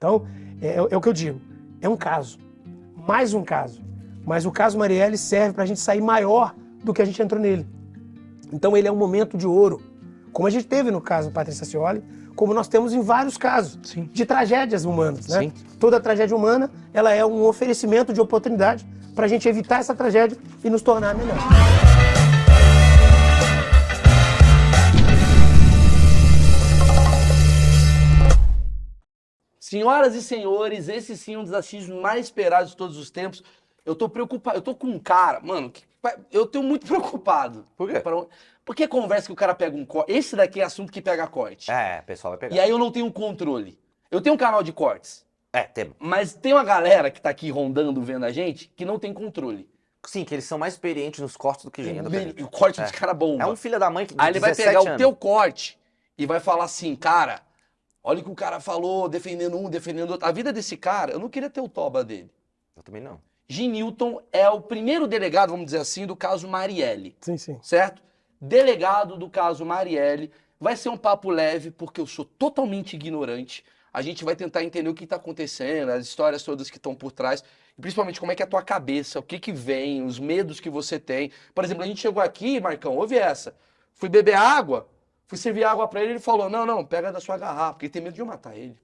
Então, é o que eu digo, é um caso, mais um caso. Mas o caso Marielle serve para a gente sair maior do que a gente entrou nele. Então ele é um momento de ouro, como a gente teve no caso Patrícia Scioli, como nós temos em vários casos de tragédias humanas, né? Sim. Toda tragédia humana, ela é um oferecimento de oportunidade para a gente evitar essa tragédia e nos tornar melhor. Senhoras e senhores, esse sim é um dos achismos mais esperados de todos os tempos. Eu tô preocupado, eu tô com um cara, mano, eu tô muito preocupado. Por quê? Porque conversa que o cara pega um corte. Esse daqui é assunto que pega corte. É, o pessoal vai pegar. E aí eu não tenho controle. Eu tenho um canal de cortes. Temos. Mas tem uma galera que tá aqui rondando, vendo a gente, que não tem controle. Sim, que eles são mais experientes nos cortes do que gente. E o corte dos caras bomba. É um filho da mãe que Aí ele vai 17 pegar o anos. teu corte e vai falar assim, cara, olha o que o cara falou, defendendo um, defendendo outro. A vida desse cara, eu não queria ter o toba dele. Eu também não. Ginilton é o primeiro delegado, vamos dizer assim, do caso Marielle. Sim, sim. Certo? Delegado do caso Marielle. Vai ser um papo leve, porque eu sou totalmente ignorante. A gente vai tentar entender o que está acontecendo, as histórias todas que estão por trás, e principalmente como é que é a tua cabeça, o que vem, os medos que você tem. Por exemplo, a gente chegou aqui, Marcão, ouve essa. Fui beber água, fui servir água para ele falou, não, pega da sua garrafa, porque ele tem medo de eu matar ele.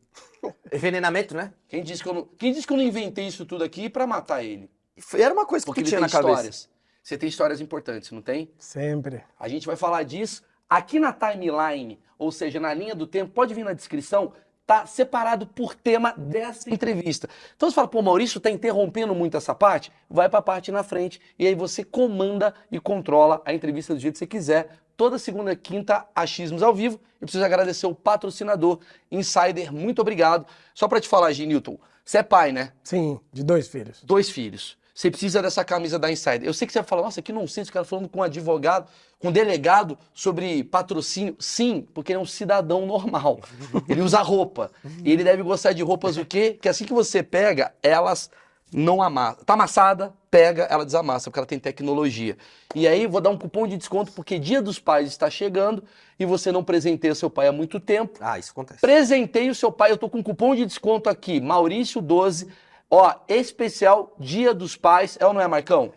Envenenamento, né? Quem disse que eu não inventei isso tudo aqui para matar ele? Era uma coisa que Porque tu ele tinha tem na cabeça. histórias. Você tem histórias importantes, não tem? Sempre. A gente vai falar disso aqui na timeline, ou seja, na linha do tempo, pode vir na descrição, tá separado por tema dessa entrevista. Então você fala, pô, Maurício tá interrompendo muito essa parte? Vai pra parte na frente e aí você comanda e controla a entrevista do jeito que você quiser. Toda segunda e quinta, achismos ao vivo. Eu preciso agradecer o patrocinador, Insider, muito obrigado. Só pra te falar, Ginilton, você é pai, né? Sim, de 2 filhos. 2 filhos. Você precisa dessa camisa da Insider. Eu sei que você vai falar, nossa, que nonsense, o cara falando com um advogado, com um delegado sobre patrocínio. Sim, porque ele é um cidadão normal. Ele usa roupa. E ele deve gostar de roupas o quê? Que assim que você pega, elas não amassam. Tá amassada, pega, ela desamassa, porque ela tem tecnologia. E aí, vou dar um cupom de desconto, porque Dia dos Pais está chegando e você não presenteia seu pai há muito tempo. Ah, isso acontece. Presenteie o seu pai, eu tô com um cupom de desconto aqui, Maurício12. Ó, especial Dia dos Pais, é ou não é, Marcão?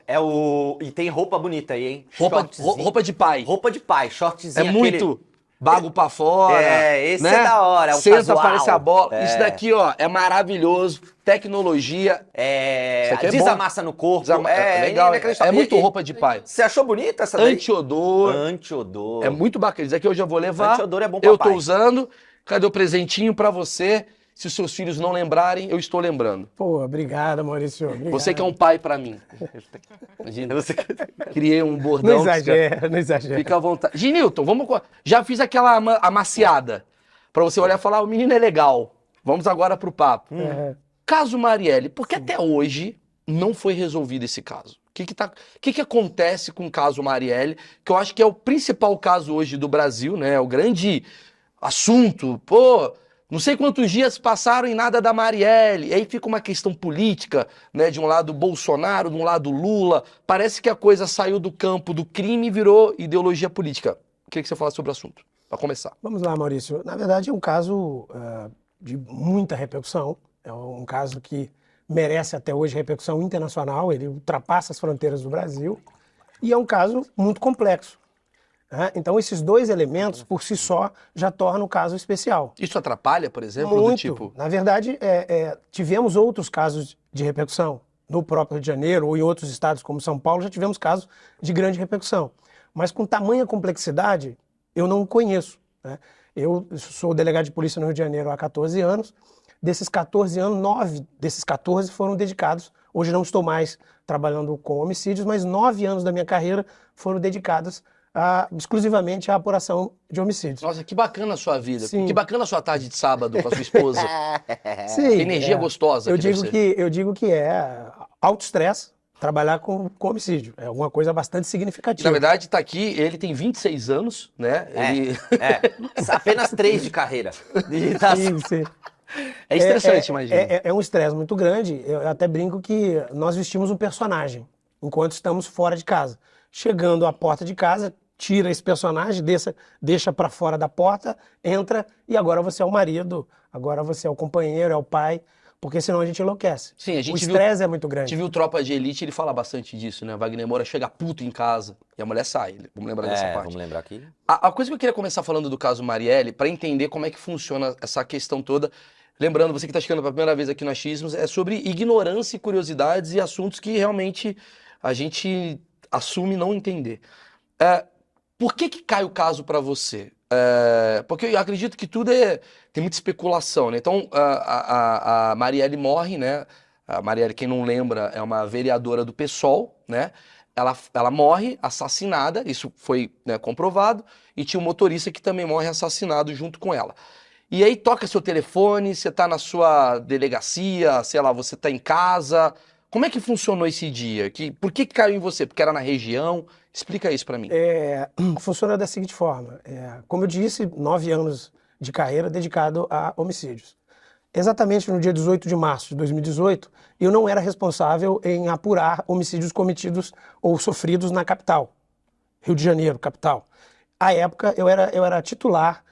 E tem roupa bonita aí, hein? Roupa de pai. Roupa de pai, shortzinho. É muito bago pra fora. Esse né? é da hora, é um Senta, casual. aparece a bola. Isso daqui, ó, é maravilhoso. Tecnologia. Isso aqui é desamassa no corpo. É legal. É muito roupa de pai. Você achou bonita essa daí? Antiodor. Antiodor. É muito bacana. Isso aqui eu já vou levar. Antiodor é bom pra Eu pai. tô usando. Cadê o presentinho pra você? Se os seus filhos não lembrarem, eu estou lembrando. Pô, obrigado, Maurício. Obrigado. Você que é um pai pra mim. Imagina. Criei um bordão. Não exagera, não exagera. Fica à vontade. Ginilton, já fiz aquela amaciada. Pra você olhar e falar, o menino é legal. Vamos agora pro papo. Caso Marielle, porque até hoje não foi resolvido esse caso. O que acontece com o caso Marielle? Que eu acho que é o principal caso hoje do Brasil, né? É o grande assunto. Pô, não sei quantos dias passaram em nada da Marielle. E aí fica uma questão política, né? De um lado Bolsonaro, de um lado Lula. Parece que a coisa saiu do campo do crime e virou ideologia política. Queria que você falasse sobre o assunto, para começar. Vamos lá, Maurício. Na verdade, é um caso de muita repercussão. É um caso que merece até hoje repercussão internacional. Ele ultrapassa as fronteiras do Brasil. E é um caso muito complexo. Então, esses 2 elementos, por si só, já tornam o caso especial. Isso atrapalha, por exemplo, Muito. do tipo... Na verdade, tivemos outros casos de repercussão. No próprio Rio de Janeiro ou em outros estados como São Paulo, já tivemos casos de grande repercussão. Mas com tamanha complexidade, eu não conheço. Né? Eu sou delegado de polícia no Rio de Janeiro há 14 anos. Desses 14 anos, 9 desses 14 foram dedicados. Hoje não estou mais trabalhando com homicídios, mas 9 anos da minha carreira foram dedicados exclusivamente à apuração de homicídios. Nossa, que bacana a sua vida. Sim. Que bacana a sua tarde de sábado com a sua esposa. Sim, Que energia gostosa. Eu que deve digo ser. que, eu digo que é alto estresse trabalhar com homicídio. É alguma coisa bastante significativa. Na verdade, tá aqui, ele tem 26 anos, né? Apenas 3 de carreira. Sim, sim. É estressante, imagina. É um estresse muito grande. Eu até brinco que nós vestimos um personagem enquanto estamos fora de casa. Chegando à porta de casa, tira esse personagem, deixa para fora da porta, entra e agora você é o marido, agora você é o companheiro, é o pai, porque senão a gente enlouquece. Sim, a O gente viu, estresse é muito a grande. gente viu Tropa de Elite, ele fala bastante disso, né? Wagner Moura chega puto em casa e a mulher sai. Vamos lembrar dessa parte. Vamos lembrar aqui. A coisa que eu queria começar falando do caso Marielle, para entender como é que funciona essa questão toda, lembrando, você que está chegando pela primeira vez aqui no Achismos, é sobre ignorância e curiosidades e assuntos que realmente a gente assume não entender. Por que cai o caso para você? Porque eu acredito que tudo tem muita especulação, né? Então, a Marielle morre, né? A Marielle, quem não lembra, é uma vereadora do PSOL, né? Ela morre assassinada, isso foi, né, comprovado, e tinha um motorista que também morre assassinado junto com ela. E aí toca seu telefone, você tá na sua delegacia, sei lá, você tá em casa. Como é que funcionou esse dia? Por que caiu em você? Porque era na região? Explica isso pra mim. Funciona da seguinte forma. Como eu disse, 9 anos de carreira dedicado a homicídios. Exatamente no dia 18 de março de 2018, eu não era responsável em apurar homicídios cometidos ou sofridos na capital, Rio de Janeiro, capital. À época, eu era titular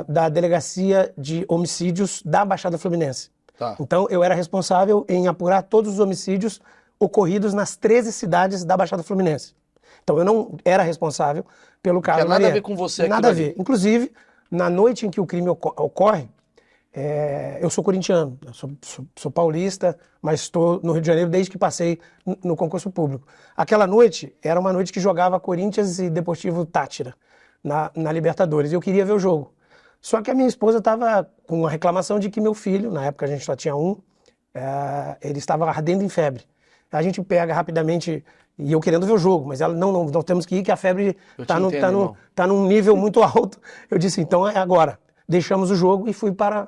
da Delegacia de Homicídios da Baixada Fluminense. Tá. Então, eu era responsável em apurar todos os homicídios ocorridos nas 13 cidades da Baixada Fluminense. Então, eu não era responsável pelo caso Não tinha nada a ver com você. Nada a ver. Inclusive, na noite em que o crime ocorre, eu sou corintiano, eu sou paulista, mas estou no Rio de Janeiro desde que passei no concurso público. Aquela noite era uma noite que jogava Corinthians e Deportivo Táchira na Libertadores, e eu queria ver o jogo. Só que a minha esposa estava com uma reclamação de que meu filho, na época a gente só tinha um, ele estava ardendo em febre. A gente pega rapidamente, e eu querendo ver o jogo, mas ela, não, nós temos que ir, que a febre tá num nível muito alto. Eu disse, então é agora. Deixamos o jogo e fui para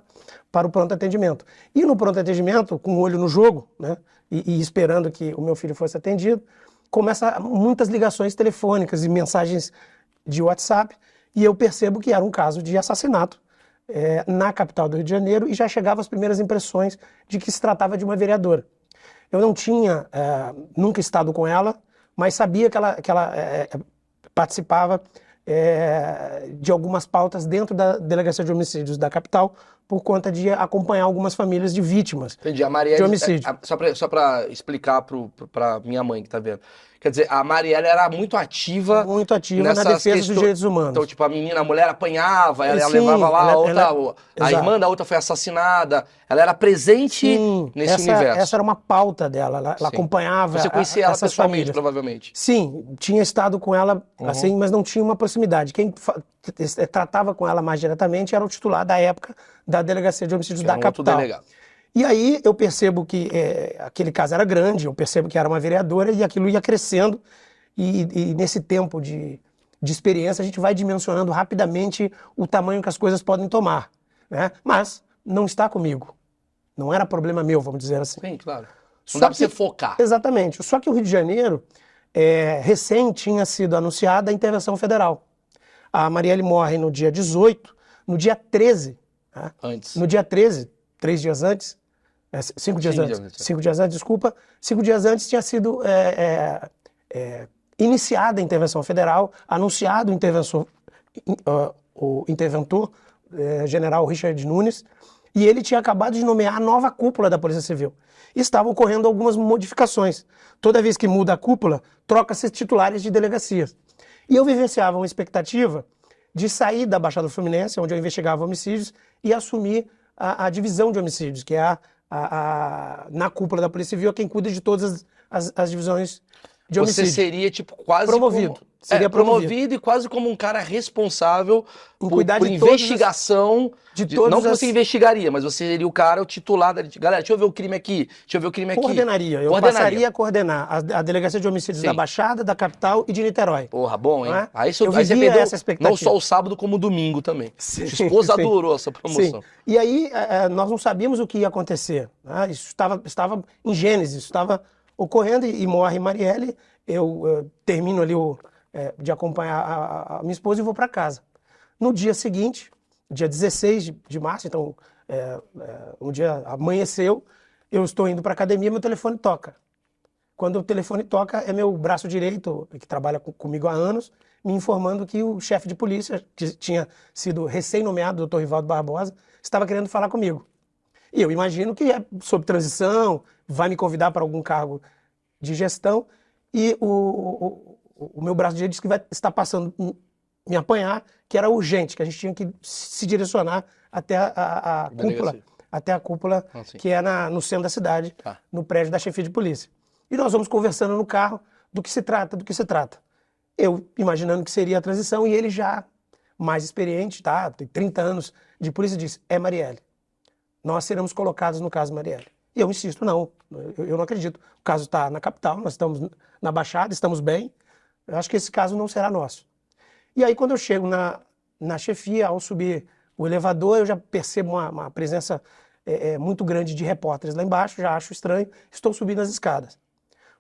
o pronto atendimento. E no pronto atendimento, com o olho no jogo, né, e esperando que o meu filho fosse atendido, começa muitas ligações telefônicas e mensagens de WhatsApp, e eu percebo que era um caso de assassinato na capital do Rio de Janeiro, e já chegavam as primeiras impressões de que se tratava de uma vereadora. Eu não tinha nunca estado com ela, mas sabia que ela participava de algumas pautas dentro da Delegacia de Homicídios da capital, por conta de acompanhar algumas famílias de vítimas. Entendi. A Marielle, de homicídio. Só pra explicar pra minha mãe que tá vendo. Quer dizer, a Marielle era muito ativa na defesa dos direitos humanos. Então, tipo, a mulher apanhava, ela Sim, levava lá, a exato. irmã da outra foi assassinada. Ela era presente nesse universo. Essa era uma pauta dela, ela acompanhava. Você conhecia ela essas pessoalmente, famílias. provavelmente? Sim, tinha estado com ela, assim, mas não tinha uma proximidade. Quem tratava com ela mais diretamente era o titular da época da Delegacia de Homicídios da capital. E aí eu percebo que aquele caso era grande, eu percebo que era uma vereadora e aquilo ia crescendo. E nesse tempo de experiência a gente vai dimensionando rapidamente o tamanho que as coisas podem tomar, né? Mas não está comigo. Não era problema meu, vamos dizer assim. Sim, claro. Não dá pra você focar. Exatamente. Só que o Rio de Janeiro, recém tinha sido anunciada a intervenção federal. A Marielle morre no dia 18, no dia 13. Né? Antes. No dia 13, 3 dias antes, 5 dias antes. 5 dias antes, desculpa. 5 dias antes tinha sido iniciada a intervenção federal, anunciado o interventor, general Richard Nunes, e ele tinha acabado de nomear a nova cúpula da Polícia Civil. Estavam ocorrendo algumas modificações. Toda vez que muda a cúpula, troca-se titulares de delegacias. E eu vivenciava uma expectativa de sair da Baixada Fluminense, onde eu investigava homicídios, e assumir a divisão de homicídios, que é na cúpula da Polícia Civil, quem cuida de todas as divisões de homicídio. Você seria, tipo, quase promovido. Seria promovido e quase como um cara responsável por investigação. Não que você investigaria, mas você seria o cara, o titular da... Galera, deixa eu ver o crime aqui, deixa eu ver o crime aqui. Coordenaria. Eu passaria a coordenar a Delegacia de Homicídios da Baixada, da capital e de Niterói. Porra, bom, hein? Aí você perdeu essa expectativa. Não só o sábado, como o domingo também. Sim, sua esposa adorou essa promoção. Sim. E aí, nós não sabíamos o que ia acontecer. Né? Isso estava em Gênesis, isso estava ocorrendo e morre Marielle. Eu termino ali de acompanhar a minha esposa e vou para casa. No dia seguinte, dia 16 de março, então um dia amanheceu, eu estou indo para a academia, meu telefone toca. Quando o telefone toca, é meu braço direito, que trabalha comigo há anos, me informando que o chefe de polícia, que tinha sido recém-nomeado, o doutor Rivaldo Barbosa, estava querendo falar comigo. E eu imagino que é sobre transição, vai me convidar para algum cargo de gestão, e o meu braço direito disse que vai estar passando me apanhar, que era urgente, que a gente tinha que se direcionar até a cúpula, até a cúpula que é no centro da cidade, no prédio da chefia de polícia. E nós vamos conversando no carro do que se trata. Eu imaginando que seria a transição, e ele já mais experiente, tá? Tem 30 anos de polícia, disse, é Marielle. Nós seremos colocados no caso Marielle. E eu insisto, não, eu não acredito. O caso está na capital, nós estamos na Baixada, estamos bem. Eu acho que esse caso não será nosso. E aí, quando eu chego na chefia, ao subir o elevador, eu já percebo uma presença muito grande de repórteres lá embaixo, já acho estranho, estou subindo as escadas.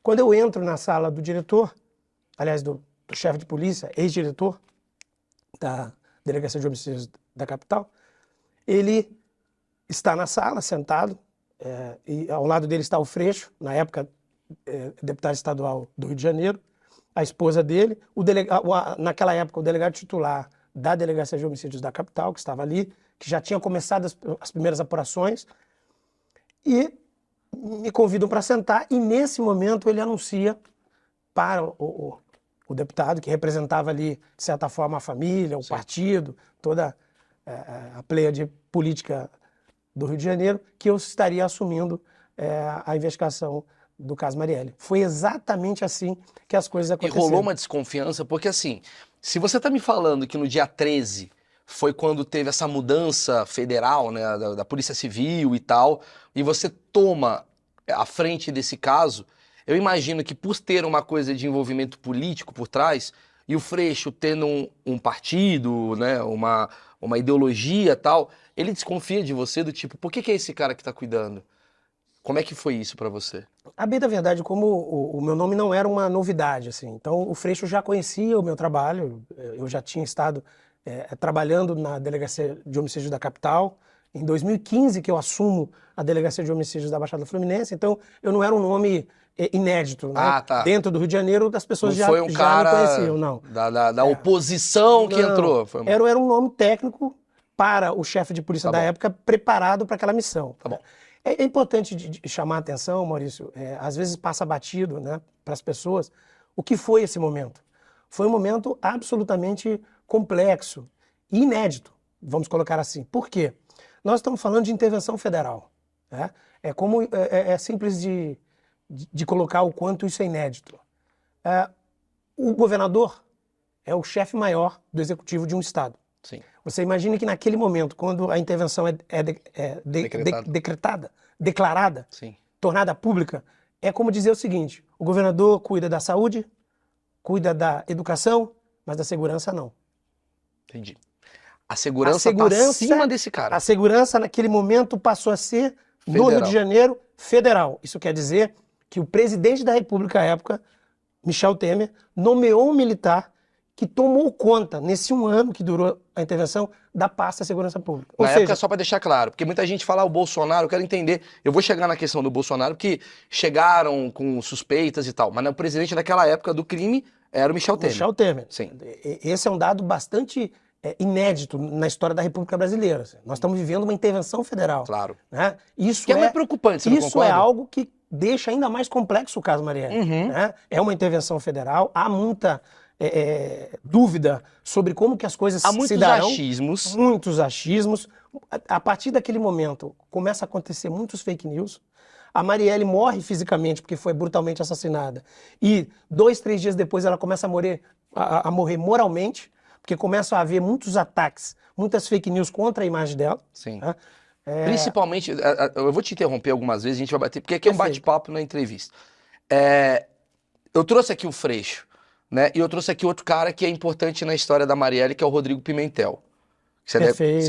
Quando eu entro na sala do diretor, aliás, do chefe de polícia, ex-diretor da Delegacia de Homicídios da capital, ele está na sala, sentado, e ao lado dele está o Freixo, na época deputado estadual do Rio de Janeiro, a esposa dele, naquela época o delegado titular da Delegacia de Homicídios da capital, que estava ali, que já tinha começado as primeiras apurações, e me convidam para sentar, e nesse momento ele anuncia para o deputado, que representava ali, de certa forma, a família, o partido, toda a pleia de política do Rio de Janeiro, que eu estaria assumindo a investigação do caso Marielle. Foi exatamente assim que as coisas aconteceram. E rolou uma desconfiança, porque assim, se você está me falando que no dia 13 foi quando teve essa mudança federal, né, da Polícia Civil e tal, e você toma a frente desse caso, eu imagino que por ter uma coisa de envolvimento político por trás, e o Freixo tendo um partido, né, uma ideologia e tal, ele desconfia de você do tipo, por que é esse cara que está cuidando? Como é que foi isso para você? A bem da verdade, como o meu nome não era uma novidade, assim, então o Freixo já conhecia o meu trabalho, eu já tinha estado trabalhando na Delegacia de Homicídios da capital, em 2015 que eu assumo a Delegacia de Homicídios da Baixada Fluminense, então eu não era um nome inédito, né? Dentro do Rio de Janeiro as pessoas já me conheciam, não. Da oposição que entrou. Era um nome técnico para o chefe de polícia da época preparado para aquela missão. Tá bom. É importante chamar a atenção, Maurício, às vezes passa batido, né, para as pessoas, o que foi esse momento. Foi um momento absolutamente complexo e inédito, vamos colocar assim. Por quê? Nós estamos falando de intervenção federal. Né? É simples de colocar o quanto isso é inédito. O governador é o chefe maior do executivo de um estado. Sim. Você imagina que naquele momento, quando a intervenção declarada, sim, tornada pública, é como dizer o seguinte, o governador cuida da saúde, cuida da educação, mas da segurança não. Entendi. A segurança está acima desse cara. A segurança naquele momento passou a ser, no Rio de Janeiro, federal. Isso quer dizer que o presidente da República à época, Michel Temer, nomeou um militar que tomou conta, nesse 1 ano que durou a intervenção, da pasta da segurança pública. Na época, só para deixar claro, porque muita gente fala o Bolsonaro, eu quero entender, eu vou chegar na questão do Bolsonaro, porque chegaram com suspeitas e tal, mas o presidente daquela época do crime era o Michel Temer. Michel Temer. Sim. Esse é um dado bastante inédito na história da República Brasileira. Nós estamos vivendo uma intervenção federal. Claro. Né? Isso que é muito preocupante, você não concorda? Isso é algo que deixa ainda mais complexo o caso Marielle. Né? É uma intervenção federal, há muita dúvida sobre como que as coisas se darão. Muitos achismos. A partir daquele momento, começa a acontecer muitos fake news. A Marielle morre fisicamente porque foi brutalmente assassinada. E 2, 3 dias depois ela começa a morrer moralmente, porque começam a haver muitos ataques, muitas fake news contra a imagem dela. Sim. Né? Principalmente, eu vou te interromper algumas vezes, a gente vai bater, porque aqui é um bate-papo na entrevista. Eu trouxe aqui o Freixo, né? E eu trouxe aqui outro cara que é importante na história da Marielle, que é o Rodrigo Pimentel. Você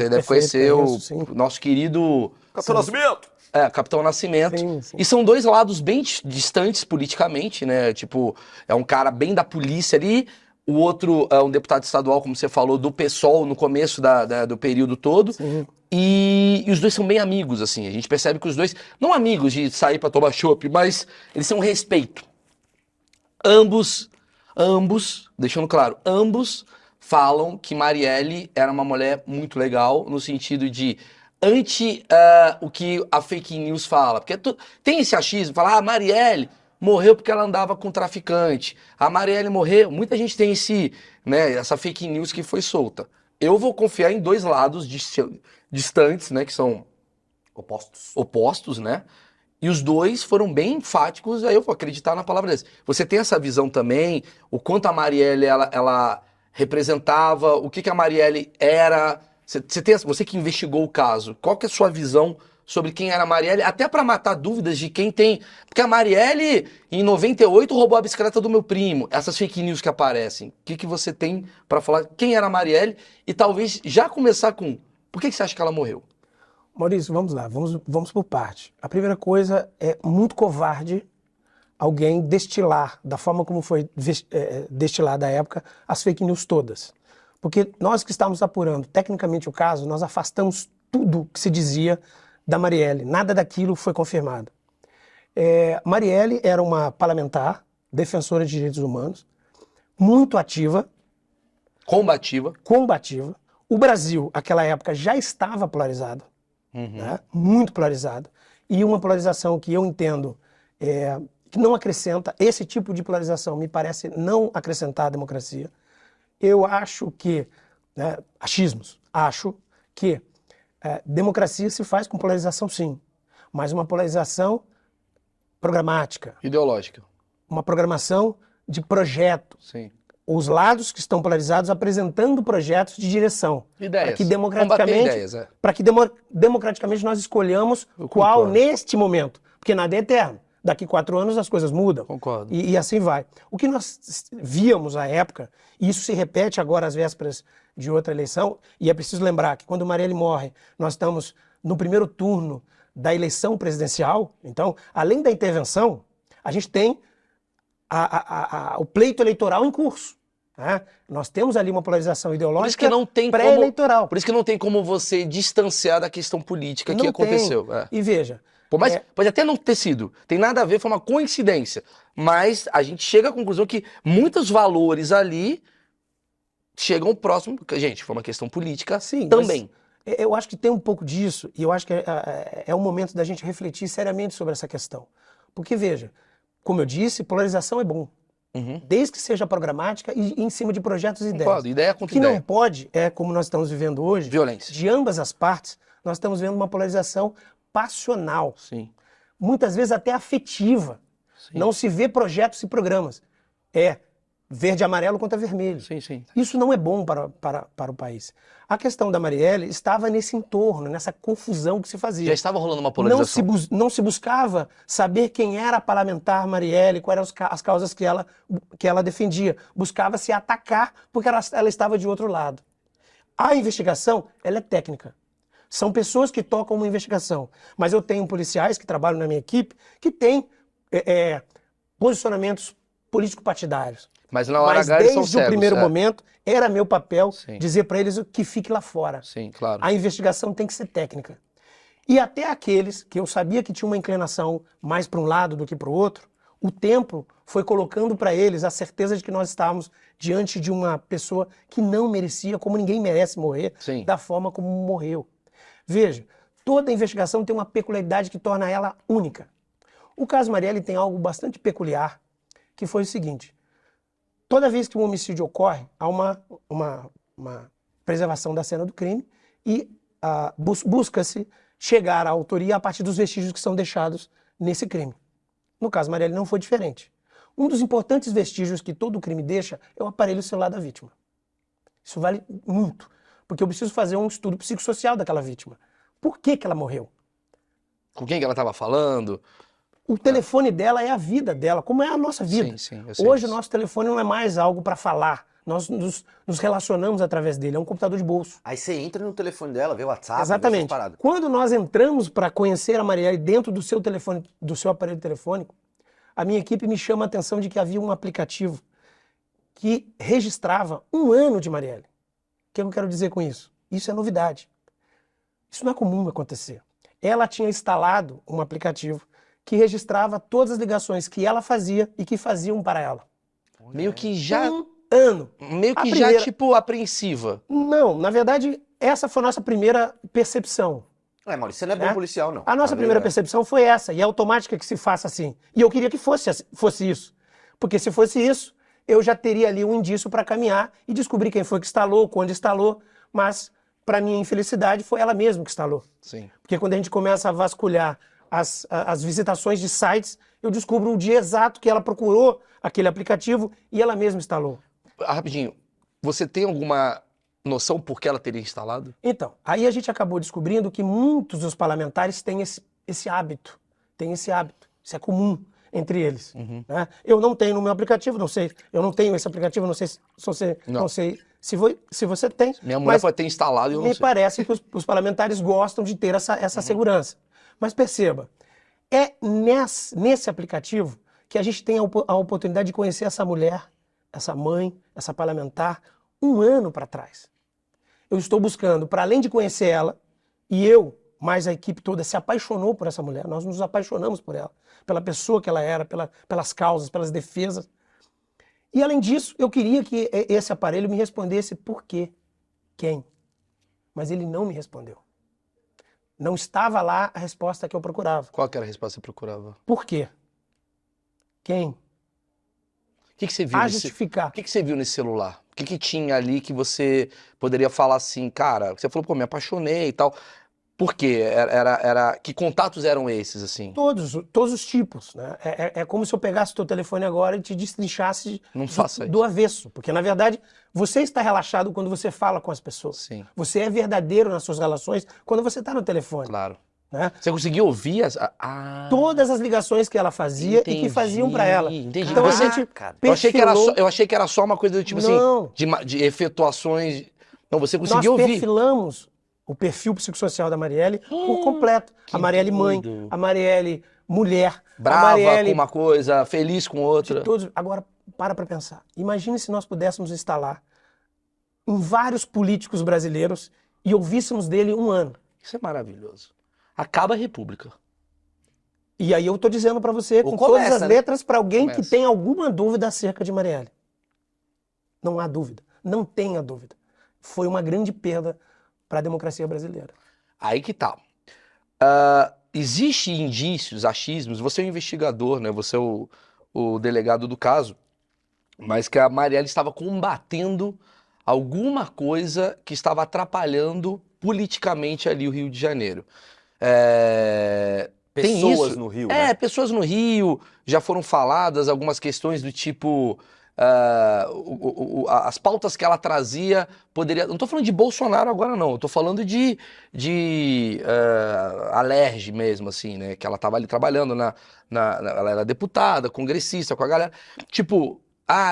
deve conhecer o nosso querido... Capitão Nascimento! Capitão Nascimento. Sim, sim. E são dois lados bem distantes politicamente, né? Tipo, é um cara bem da polícia ali, o outro é um deputado estadual, como você falou, do PSOL no começo do período todo. Sim. E os dois são bem amigos, assim. A gente percebe que os dois, não amigos de sair pra tomar chopp, mas eles são respeito. Ambos Ambos, deixando claro, ambos falam que Marielle era uma mulher muito legal, no sentido de o que a fake news fala. Porque tem esse achismo, fala, Marielle morreu porque ela andava com traficante. A Marielle morreu, muita gente tem essa fake news que foi solta. Eu vou confiar em dois lados distantes, né, que são opostos, né? E os dois foram bem enfáticos, aí eu vou acreditar na palavra deles. Você tem essa visão também, o quanto a Marielle ela representava, o que a Marielle era. Você que investigou o caso, qual que é a sua visão sobre quem era a Marielle, até para matar dúvidas de quem tem... Porque a Marielle, em 98, roubou a bicicleta do meu primo. Essas fake news que aparecem. O que você tem para falar quem era a Marielle? E talvez já começar com... Por que você acha que ela morreu? Maurício, vamos lá, vamos por parte. A primeira coisa é muito covarde alguém destilar, da forma como foi destilada à época, as fake news todas. Porque nós que estávamos apurando tecnicamente o caso, nós afastamos tudo que se dizia da Marielle. Nada daquilo foi confirmado. Marielle era uma parlamentar, defensora de direitos humanos, muito ativa. Combativa. O Brasil, naquela época, já estava polarizado. Né? Muito polarizado. E uma polarização que eu entendo que não acrescenta, esse tipo de polarização me parece não acrescentar à democracia. Eu acho que, achismos, acho que democracia se faz com polarização sim, mas uma polarização programática. Ideológica. Uma programação de projeto. Sim. Os lados que estão polarizados apresentando projetos de direção. Ideias. Para que democraticamente nós escolhamos qual neste momento. Porque nada é eterno. Daqui 4 anos as coisas mudam. Concordo. E assim vai. O que nós víamos à época, e isso se repete agora às vésperas de outra eleição, e é preciso lembrar que quando Marielle morre, nós estamos no primeiro turno da eleição presidencial. Então, além da intervenção, a gente tem o pleito eleitoral em curso. Né? Nós temos ali uma polarização ideológica pré-eleitoral. Por isso que não tem como você distanciar da questão política que aconteceu. E veja... Pode até não ter sido, tem nada a ver, foi uma coincidência. Mas a gente chega à conclusão que muitos valores ali chegam próximo, porque, gente, foi uma questão política também. Eu acho que tem um pouco disso, e eu acho que é o momento da gente refletir seriamente sobre essa questão. Porque, veja, como eu disse, polarização é bom. Desde que seja programática e em cima de projetos e ideias. Ideia contra o que ideia. não pode, como nós estamos vivendo hoje, violência. De ambas as partes, nós estamos vendo uma polarização passional. Sim. Muitas vezes até afetiva. Sim. Não se vê projetos e programas. Verde e amarelo contra vermelho. Sim. Isso não é bom para o país. A questão da Marielle estava nesse entorno, nessa confusão que se fazia. Já estava rolando uma polarização. Não se buscava saber quem era a parlamentar Marielle, quais eram as causas que ela defendia. Buscava-se atacar porque ela estava de outro lado. A investigação, ela é técnica. São pessoas que tocam uma investigação. Mas eu tenho policiais que trabalham na minha equipe que têm posicionamentos político-partidários. Mas na hora H eles são cegos. Desde o primeiro momento, era meu papel dizer para eles que fique lá fora. Sim, claro. A investigação tem que ser técnica. E até aqueles que eu sabia que tinham uma inclinação mais para um lado do que para o outro, o tempo foi colocando para eles a certeza de que nós estávamos diante de uma pessoa que não merecia, como ninguém merece morrer, da forma como morreu. Veja, toda investigação tem uma peculiaridade que torna ela única. O caso Marielle tem algo bastante peculiar, que foi o seguinte: toda vez que um homicídio ocorre, há uma preservação da cena do crime e busca-se chegar à autoria a partir dos vestígios que são deixados nesse crime. No caso Marielle não foi diferente. Um dos importantes vestígios que todo crime deixa é o aparelho celular da vítima. Isso vale muito. Porque eu preciso fazer um estudo psicossocial daquela vítima. Por que ela morreu? Com quem que ela estava falando? O telefone dela é a vida dela, como é a nossa vida. Sim, hoje o nosso telefone não é mais algo para falar. Nós nos relacionamos através dele, é um computador de bolso. Aí você entra no telefone dela, vê o WhatsApp, exatamente. Vê essas Quando nós entramos para conhecer a Marielle dentro do seu telefone, do seu aparelho telefônico, a minha equipe me chama a atenção de que havia um aplicativo que registrava 1 ano de Marielle. O que eu quero dizer com isso? Isso é novidade. Isso não é comum acontecer. Ela tinha instalado um aplicativo que registrava todas as ligações que ela fazia e que faziam para ela. Meio que já, Um ano. meio A que primeira- já, tipo, apreensiva. Não, na verdade, essa foi a nossa primeira percepção. Maurício, você não é bom Né? policial, não. A nossa Tá primeira ligado? percepção foi essa, e é automática que se faça assim. E eu queria que fosse isso. Porque se fosse isso, eu já teria ali um indício para caminhar e descobrir quem foi que instalou, quando instalou, mas, para minha infelicidade, foi ela mesma que instalou. Sim. Porque quando a gente começa a vasculhar as visitações de sites, eu descubro o dia exato que ela procurou aquele aplicativo e ela mesma instalou. Rapidinho, você tem alguma noção por que ela teria instalado? Então, aí a gente acabou descobrindo que muitos dos parlamentares têm esse hábito. Tem esse hábito. Isso é comum entre eles. Né? Eu não tenho no meu aplicativo, não sei. Eu não tenho esse aplicativo, não sei se você, Não. não sei se você tem. Minha mulher mas pode ter instalado e eu não me sei. parece que os parlamentares gostam de ter essa segurança. Mas perceba, é nesse aplicativo que a gente tem a oportunidade de conhecer essa mulher, essa mãe, essa parlamentar, um ano para trás. Eu estou buscando, para além de conhecer ela, e eu, mais a equipe toda, se apaixonou por essa mulher. Nós nos apaixonamos por ela, pela pessoa que ela era, pelas causas, pelas defesas. E além disso, eu queria que esse aparelho me respondesse por quê, quem. Mas ele não me respondeu. Não estava lá a resposta que eu procurava. Qual que era a resposta que você procurava? Por quê? Quem? O que você viu A nesse... justificar. O que você viu nesse celular? O que tinha ali que você poderia falar assim, cara, você falou, pô, me apaixonei e tal. Por quê? Que contatos eram esses, assim? Todos os tipos, né? É como se eu pegasse o teu telefone agora e te destrinchasse Não faça do avesso. Porque, na verdade, você está relaxado quando você fala com as pessoas. Sim, Você é verdadeiro nas suas relações quando você está no telefone. claro. Né? Você conseguiu ouvir Todas as ligações que ela fazia e que faziam para ela. Entendi. Então Você- a gente Eu achei que era só, perfilou- eu achei que era só uma coisa do tipo Não. assim, de efetuações. Não, você Nós conseguiu ouvir. perfilamos o perfil psicossocial da Marielle por completo. que A Marielle mãe, doido. a Marielle mulher, a Brava Marielle com uma coisa, feliz com outra. todos. Agora, para pensar. Imagine se nós pudéssemos instalar em vários políticos brasileiros e ouvíssemos dele um ano. Isso é maravilhoso. Acaba a República. E aí eu tô dizendo para você, Ou com começa, todas as né? letras, para alguém que Começa. tem alguma dúvida acerca de Marielle. Não há dúvida. Não tenha dúvida. Foi uma grande perda para a democracia brasileira. Aí que tá. Existem indícios, achismos, você é o investigador, né? Você é o delegado do caso, mas que a Marielle estava combatendo alguma coisa que estava atrapalhando politicamente ali o Rio de Janeiro. Tem Pessoas isso? no Rio, É, né? pessoas no Rio, já foram faladas algumas questões do tipo, as pautas que ela trazia poderia... Não estou falando de Bolsonaro agora não, eu tô falando de Alerj mesmo, assim, né? Que ela estava ali trabalhando, ela era deputada, congressista, com a galera. Tipo,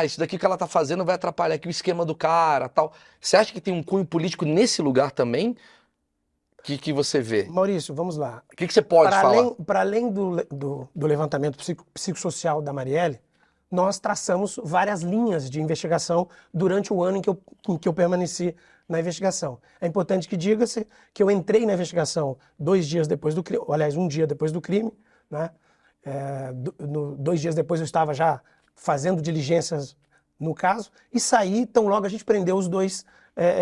isso daqui que ela tá fazendo vai atrapalhar aqui o esquema do cara, tal. Você acha que tem um cunho político nesse lugar também? Que você vê? Maurício, vamos lá. O que você pode falar? Para além do levantamento psicossocial da Marielle, nós traçamos várias linhas de investigação durante o ano em que eu permaneci na investigação. É importante que diga-se que eu entrei na investigação 2 dias depois do crime, aliás, 1 dia depois do crime, né? 2 dias depois eu estava já fazendo diligências no caso e saí tão logo a gente prendeu os 2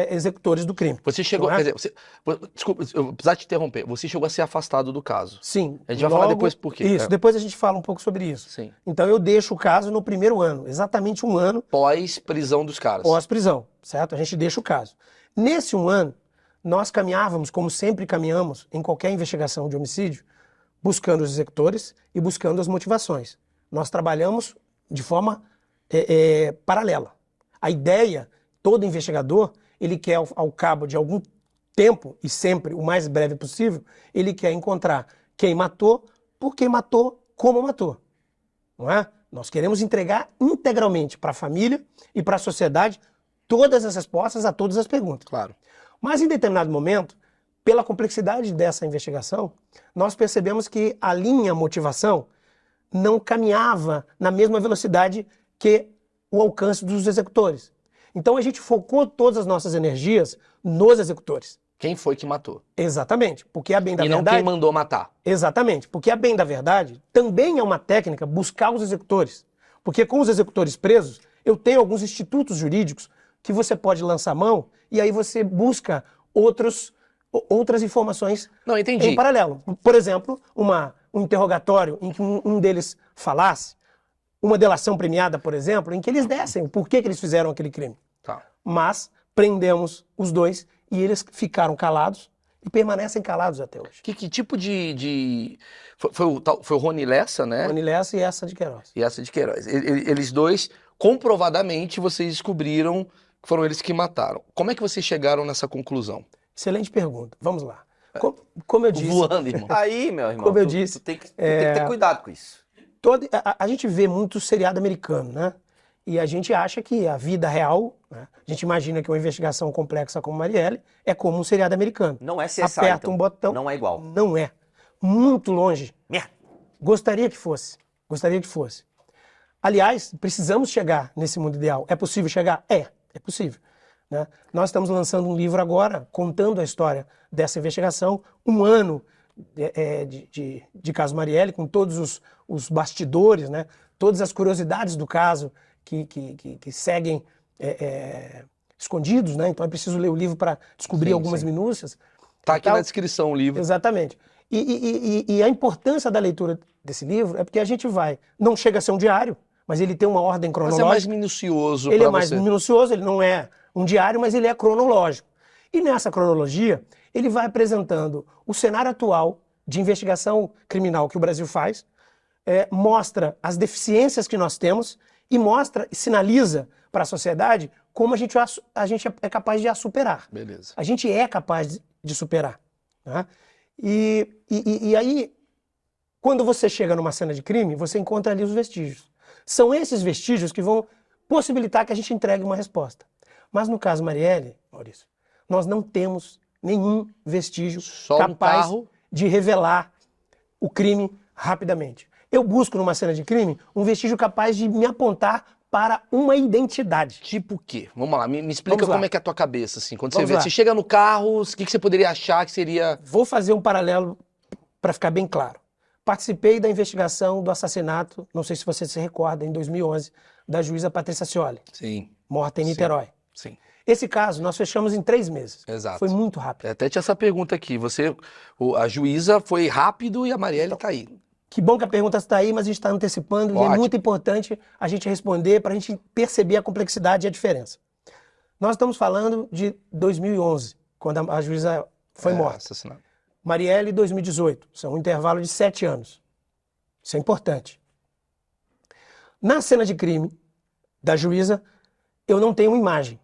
executores do crime. Você chegou, Não é? quer dizer, desculpa, eu vou precisar te interromper. Você chegou a ser afastado do caso. Sim. A gente vai falar depois por quê. Isso, depois a gente fala um pouco sobre isso. Sim. Então eu deixo o caso no primeiro ano, exatamente 1 ano Pós-prisão dos caras. pós-prisão, certo? A gente deixa o caso. Nesse 1 ano, nós caminhávamos, como sempre caminhamos em qualquer investigação de homicídio, buscando os executores e buscando as motivações. Nós trabalhamos de forma paralela. A ideia, todo investigador, ele quer, ao cabo de algum tempo, e sempre o mais breve possível, ele quer encontrar quem matou, por que matou, como matou. Não é? Nós queremos entregar integralmente para a família e para a sociedade todas as respostas a todas as perguntas. Claro. Mas em determinado momento, pela complexidade dessa investigação, nós percebemos que a linha motivação não caminhava na mesma velocidade que o alcance dos executores. Então a gente focou todas as nossas energias nos executores. Quem foi que matou? Exatamente, porque a bem da E não verdade... quem mandou matar. Exatamente, porque a bem da verdade também é uma técnica buscar os executores. Porque com os executores presos, Eu tenho alguns institutos jurídicos que você pode lançar mão e aí você busca outras informações Não, entendi. em paralelo. Por exemplo, um interrogatório em que um deles falasse, uma delação premiada, por exemplo, em que eles dessem o porquê que eles fizeram aquele crime. Tá. Mas prendemos os dois e eles ficaram calados e permanecem calados até hoje. Que tipo de... Foi o Rony Lessa, né? Rony Lessa e essa de Queiroz. E essa de Queiroz. Eles dois, comprovadamente, vocês descobriram que foram eles que mataram. Como é que vocês chegaram nessa conclusão? Excelente pergunta. Vamos lá. Como eu disse... Voando, irmão. Aí, meu irmão, Como eu disse, tu tem que ter cuidado com isso. A gente vê muito seriado americano, né? E a gente acha que a vida real, né? A gente imagina que uma investigação complexa como Marielle é como um seriado americano. Não é CSI, Aperta então. um botão. Não é igual. Não é. Muito longe. Merda. Gostaria que fosse. Gostaria que fosse. Aliás, precisamos chegar nesse mundo ideal. É possível chegar? É possível. Né? Nós estamos lançando um livro agora, contando a história dessa investigação, um ano de caso Marielle, com todos os bastidores, né? Todas as curiosidades do caso que seguem escondidos, né? Então é preciso ler o livro para descobrir algumas minúcias. Tá aqui na descrição o livro. Exatamente. E a importância da leitura desse livro é porque a gente não chega a ser um diário, mas ele tem uma ordem Mas cronológica. é mais minucioso Ele pra é mais você. minucioso, ele não é um diário, mas ele é cronológico. E nessa cronologia, ele vai apresentando o cenário atual de investigação criminal que o Brasil faz, mostra as deficiências que nós temos e mostra e sinaliza para a sociedade como a gente é capaz de a superar. Beleza. A gente é capaz de superar. Né? E aí, quando você chega numa cena de crime, você encontra ali os vestígios. São esses vestígios que vão possibilitar que a gente entregue uma resposta. Mas no caso Marielle, Maurício, nós não temos nenhum vestígio Só um capaz carro. de revelar o crime rapidamente. Eu busco numa cena de crime um vestígio capaz de me apontar para uma identidade. Tipo o quê? Vamos lá, me explica Vamos lá. como é que é a tua cabeça, assim. Quando Vamos você vê, lá. você chega no carro, o que você poderia achar que seria... Vou fazer um paralelo para ficar bem claro. Participei da investigação do assassinato, não sei se você se recorda, em 2011, da juíza Patrícia Scioli, Sim, morta em Niterói. sim. Esse caso nós fechamos em 3 meses. Exato. Foi muito rápido. Até tinha essa pergunta aqui. A juíza foi rápido e a Marielle tá aí. Que bom que a pergunta está aí, mas a gente está antecipando e é Ótimo. muito importante a gente responder para a gente perceber a complexidade e a diferença. Nós estamos falando de 2011, quando a juíza foi morta. Assassinado. Marielle, 2018. São um intervalo de 7 anos. Isso é importante. Na cena de crime da juíza, eu não tenho uma imagem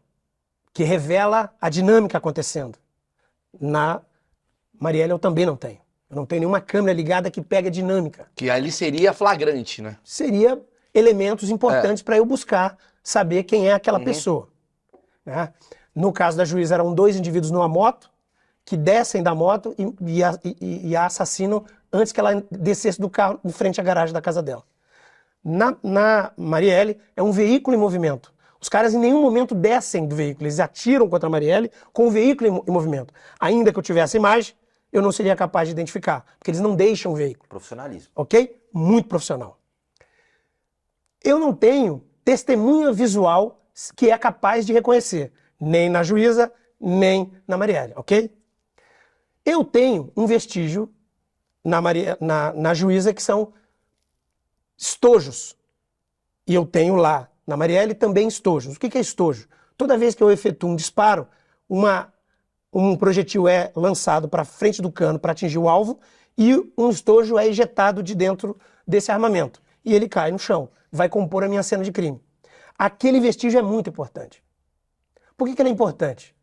que revela a dinâmica acontecendo. Na Marielle eu também não tenho. Eu não tenho nenhuma câmera ligada que pegue a dinâmica. Que ali seria flagrante, né? Seria elementos importantes para eu buscar saber quem é aquela pessoa. Né? No caso da juíza, eram 2 indivíduos numa moto, que descem da moto e a assassinam antes que ela descesse do carro em frente à garagem da casa dela. Na Marielle, é um veículo em movimento. Os caras em nenhum momento descem do veículo, eles atiram contra a Marielle com o veículo em movimento. Ainda que eu tivesse a imagem, eu não seria capaz de identificar, porque eles não deixam o veículo. Profissionalismo. Ok? Muito profissional. Eu não tenho testemunha visual que é capaz de reconhecer, nem na juíza, nem na Marielle, ok? Eu tenho um vestígio na juíza que são estojos. E eu tenho lá, na Marielle, também estojos. O que é estojo? Toda vez que eu efetuo um disparo, um projetil é lançado para frente do cano para atingir o alvo e um estojo é ejetado de dentro desse armamento. E ele cai no chão, vai compor a minha cena de crime. Aquele vestígio é muito importante. Por que ele é importante?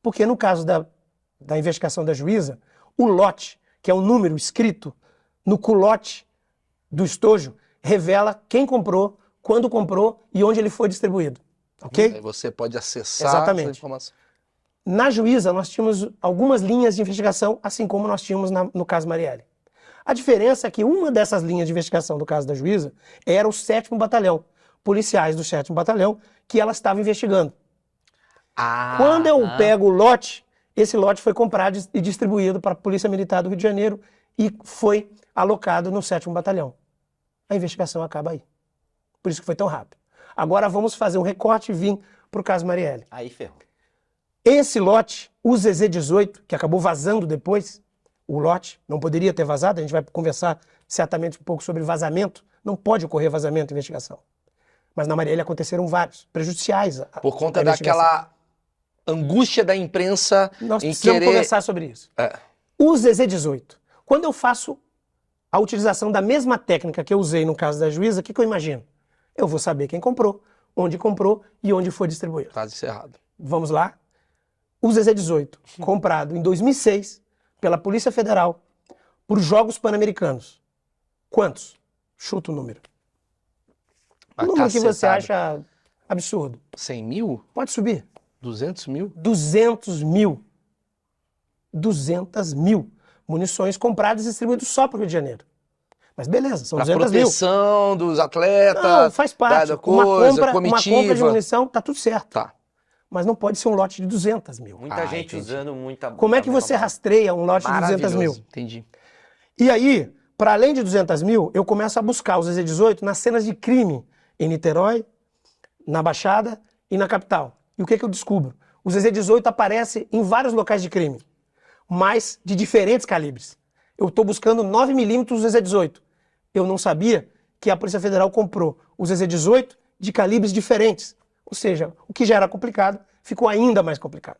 Porque no caso da investigação da juíza, o lote, que é um número escrito no culote do estojo, revela quem comprou, quando comprou e onde ele foi distribuído. Ok? Aí você pode acessar Exatamente. essa informação. Na juíza, nós tínhamos algumas linhas de investigação, assim como nós tínhamos no caso Marielle. A diferença é que uma dessas linhas de investigação do caso da juíza era o 7º Batalhão, policiais do 7º Batalhão, que ela estava investigando. Quando eu pego o lote, esse lote foi comprado e distribuído para a Polícia Militar do Rio de Janeiro e foi alocado no 7º Batalhão. A investigação acaba aí. Por isso que foi tão rápido. Agora vamos fazer um recorte e vir para o caso Marielle. Aí ferrou. Esse lote, o ZZ18, que acabou vazando depois, o lote não poderia ter vazado, a gente vai conversar certamente um pouco sobre vazamento, não pode ocorrer vazamento em investigação. Mas na Marielle aconteceram vários, prejudiciais. Por conta daquela angústia da imprensa Nós em precisamos querer... conversar sobre isso. É. O ZZ18, quando eu faço a utilização da mesma técnica que eu usei no caso da juíza, o que eu imagino? Eu vou saber quem comprou, onde comprou e onde foi distribuído. Caso encerrado. Vamos lá. O ZZ18, comprado em 2006 pela Polícia Federal por Jogos Pan-Americanos. Quantos? Chuta o número. Uma O número que você cacetada. acha absurdo. 100 mil? Pode subir. 200 mil? 200 mil. 200 mil munições compradas e distribuídas só para o Rio de Janeiro. Mas beleza, são Pra 200 mil. proteção dos atletas. Não, faz parte. Da coisa, uma compra de comitiva. munição, tá tudo certo. Tá. Mas não pode ser um lote de 200 mil. Muita gente entendi. usando muita... Como é que você rastreia um lote de 200 mil? Entendi. E aí, para além de 200 mil, eu começo a buscar os ZZ18 nas cenas de crime em Niterói, na Baixada e na capital. E o que eu descubro? O ZZ18 aparece em vários locais de crime, mas de diferentes calibres. Eu estou buscando 9mm ZZ18. Eu não sabia que a Polícia Federal comprou o ZZ18 de calibres diferentes. Ou seja, o que já era complicado ficou ainda mais complicado.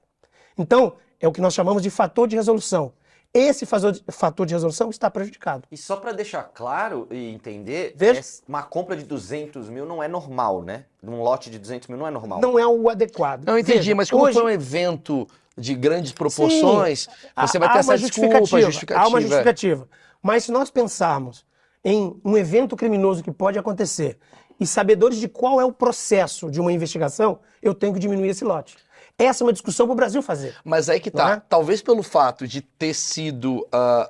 Então, é o que nós chamamos de fator de resolução. Esse fator de resolução está prejudicado. E só para deixar claro e entender, Veja. uma compra de 200 mil não é normal, né? Um lote de 200 mil não é normal. Não é o adequado. Não, entendi, Veja, mas como hoje, foi um evento de grandes proporções, você vai ter há essa uma desculpa, Há uma justificativa. Mas se nós pensarmos em um evento criminoso que pode acontecer e sabedores de qual é o processo de uma investigação, eu tenho que diminuir esse lote. Essa é uma discussão para o Brasil fazer. Mas aí que tá. Não é? Talvez pelo fato de ter sido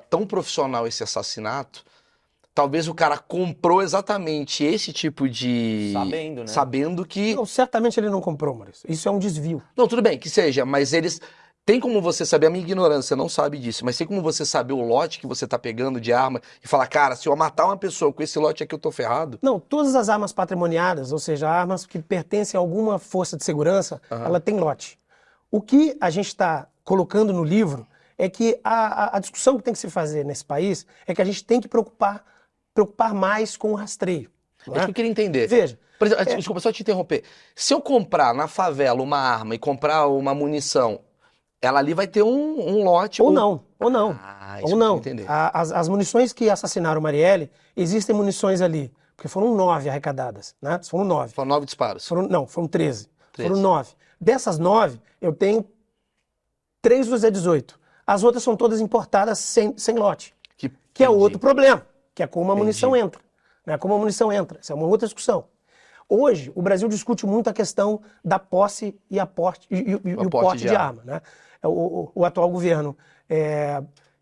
tão profissional esse assassinato, talvez o cara comprou exatamente esse tipo de... Sabendo, né? Sabendo que... Não, certamente ele não comprou, Maurício. Isso é um desvio. Não, tudo bem, que seja, mas eles... Tem como você saber, a minha ignorância não sabe disso, mas tem como você saber o lote que você tá pegando de arma e falar, cara, se eu matar uma pessoa com esse lote aqui eu tô ferrado? Não, todas as armas patrimoniadas, ou seja, armas que pertencem a alguma força de segurança, ela tem lote. O que a gente está colocando no livro é que a discussão que tem que se fazer nesse país é que a gente tem que preocupar mais com o rastreio. É isso que eu queria entender. Veja. Por exemplo, desculpa, só te interromper. Se eu comprar na favela uma arma e comprar uma munição, ela ali vai ter um lote... Ou não. Ah, isso Ou eu não. queria entender. As munições que assassinaram Marielle, existem munições ali, porque foram 9 arrecadadas, né? Foram 9. Foram 9 disparos. Foram 13. 13. Foram 9. Dessas 9, eu tenho 3 do Z18. As outras são todas importadas sem lote. Que é entendi. outro problema, que é como a munição entra. Né? Como a munição entra. Essa é uma outra discussão. Hoje, o Brasil discute muito a questão da posse e o porte de arma. Né? O atual governo,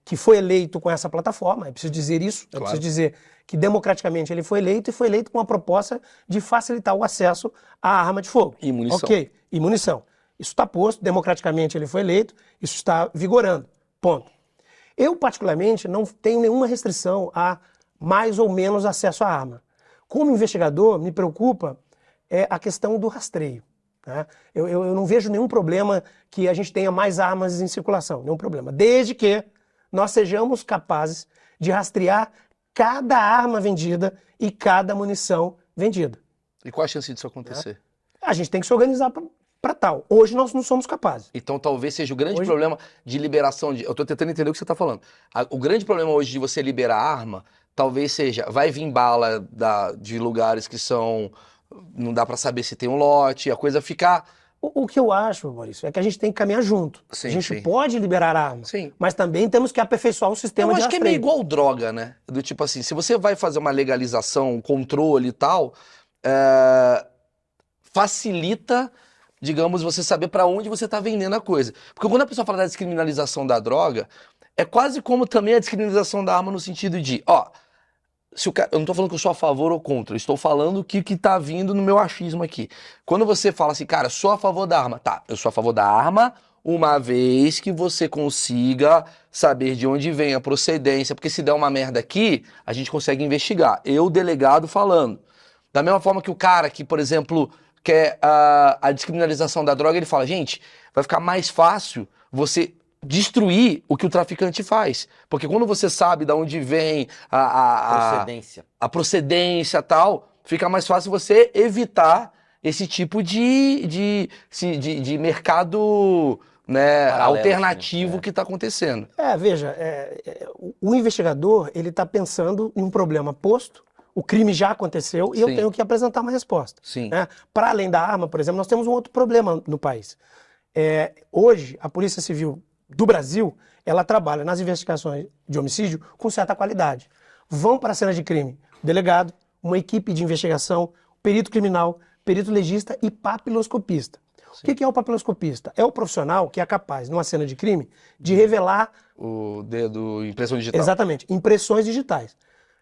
que foi eleito com essa plataforma, é preciso dizer isso, é preciso dizer que democraticamente ele foi eleito e foi eleito com a proposta de facilitar o acesso à arma de fogo. E munição. Ok, e munição. Isso está posto, democraticamente ele foi eleito, isso está vigorando. Ponto. Eu, particularmente, não tenho nenhuma restrição a mais ou menos acesso à arma. Como investigador, me preocupa a questão do rastreio. Né? Eu não vejo nenhum problema que a gente tenha mais armas em circulação, nenhum problema. Desde que nós sejamos capazes de rastrear cada arma vendida e cada munição vendida. E qual a chance disso acontecer? A gente tem que se organizar para tal. Hoje nós não somos capazes. Então talvez seja o grande problema de liberação de... Eu tô tentando entender o que você tá falando. O grande problema hoje de você liberar arma, talvez seja, vai vir bala de lugares que são... Não dá pra saber se tem um lote, a coisa ficar... O que eu acho, Maurício, é que a gente tem que caminhar junto. Sim, a gente sim. pode liberar armas, Sim. mas também temos que aperfeiçoar o sistema Eu de acho que é rastreio. meio igual droga, né? Do tipo assim, se você vai fazer uma legalização, um controle e tal, facilita, digamos, você saber pra onde você tá vendendo a coisa. Porque quando a pessoa fala da descriminalização da droga, é quase como também a descriminalização da arma no sentido de, se o cara, eu não tô falando que eu sou a favor ou contra, eu estou falando que tá vindo no meu achismo aqui. Quando você fala assim, cara, sou a favor da arma, tá, eu sou a favor da arma uma vez que você consiga saber de onde vem a procedência, porque se der uma merda aqui, a gente consegue investigar. Eu, delegado, falando. Da mesma forma que o cara que, por exemplo, quer a descriminalização da droga, ele fala, gente, vai ficar mais fácil você destruir o que o traficante faz. Porque quando você sabe de onde vem Procedência. a procedência e tal, fica mais fácil você evitar esse tipo de mercado, né, Paralelo, alternativo assim, que está acontecendo. Veja, o investigador, ele está pensando em um problema posto, o crime já aconteceu e eu Sim. tenho que apresentar uma resposta. Sim. Né? Para além da arma, por exemplo, nós temos um outro problema no país. Hoje, a Polícia Civil do Brasil, ela trabalha nas investigações de homicídio com certa qualidade. Vão para a cena de crime o delegado, uma equipe de investigação, perito criminal, perito legista e papiloscopista. O que é o papiloscopista? É o profissional que é capaz, numa cena de crime, de revelar... O dedo, impressão digital. Exatamente, impressões digitais.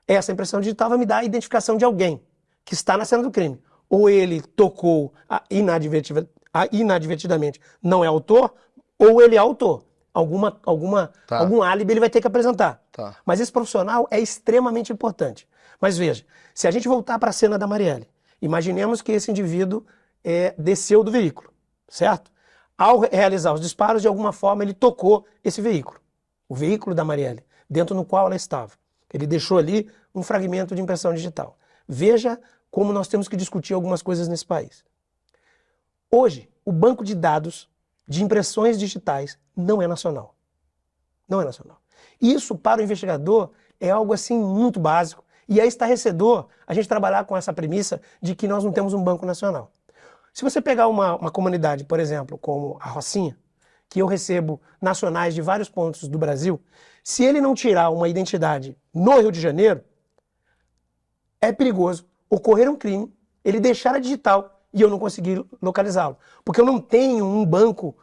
Essa impressão digital vai me dar a identificação de alguém que está na cena do crime. Ou ele tocou inadvertidamente, não é autor, ou ele é autor. Algum álibi ele vai ter que apresentar. Tá. Mas esse profissional é extremamente importante. Mas veja, se a gente voltar para a cena da Marielle, imaginemos que esse indivíduo desceu do veículo, certo? Ao realizar os disparos, de alguma forma ele tocou esse veículo, o veículo da Marielle, dentro no qual ela estava. Ele deixou ali um fragmento de impressão digital. Veja como nós temos que discutir algumas coisas nesse país. Hoje, o banco de dados de impressões digitais não é nacional. Não é nacional. Isso, para o investigador, é algo assim muito básico. E é estarrecedor a gente trabalhar com essa premissa de que nós não temos um banco nacional. Se você pegar uma comunidade, por exemplo, como a Rocinha, que eu recebo nacionais de vários pontos do Brasil, se ele não tirar uma identidade no Rio de Janeiro, é perigoso ocorrer um crime, ele deixar a digital e eu não conseguir localizá-lo. Porque eu não tenho um banco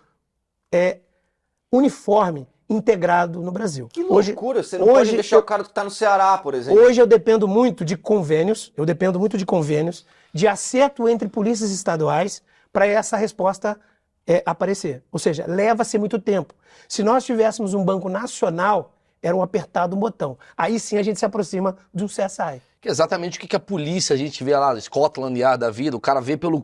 uniforme, integrado no Brasil. Que loucura, você não pode deixar o cara que está no Ceará, por exemplo. Hoje eu dependo muito de convênios, de acerto entre polícias estaduais para essa resposta aparecer. Ou seja, leva-se muito tempo. Se nós tivéssemos um banco nacional, era um apertado um botão. Aí sim a gente se aproxima de um CSI. Que é exatamente o que a polícia, a gente vê lá, Scotland Yard da vida, o cara vê pelo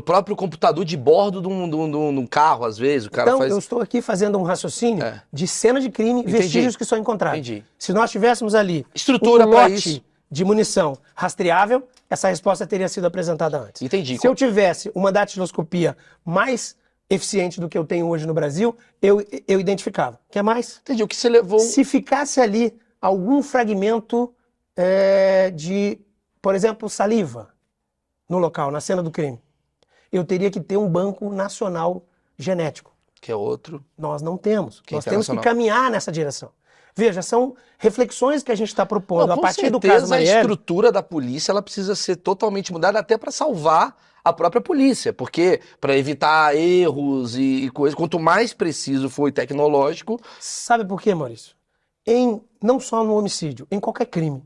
próprio computador de bordo de um carro, às vezes. O cara então, faz... eu estou aqui fazendo um raciocínio de cena de crime, Entendi. vestígios que são encontrados. Entendi. Se nós tivéssemos ali estrutura um para lote isso de munição rastreável, essa resposta teria sido apresentada antes. Entendi. Se eu tivesse uma datiloscopia mais eficiente do que eu tenho hoje no Brasil, eu identificava. Quer mais? Entendi. O que você levou... Se ficasse ali algum fragmento de, por exemplo, saliva no local, na cena do crime, eu teria que ter um banco nacional genético. Que é outro. Nós não temos. Que nós temos que caminhar nessa direção. Veja, são reflexões que a gente está propondo a partir do caso Marielle. A estrutura da polícia ela precisa ser totalmente mudada até para salvar a própria polícia, porque para evitar erros e coisas, quanto mais preciso for e tecnológico... Sabe por quê, Maurício? Não só no homicídio, em qualquer crime.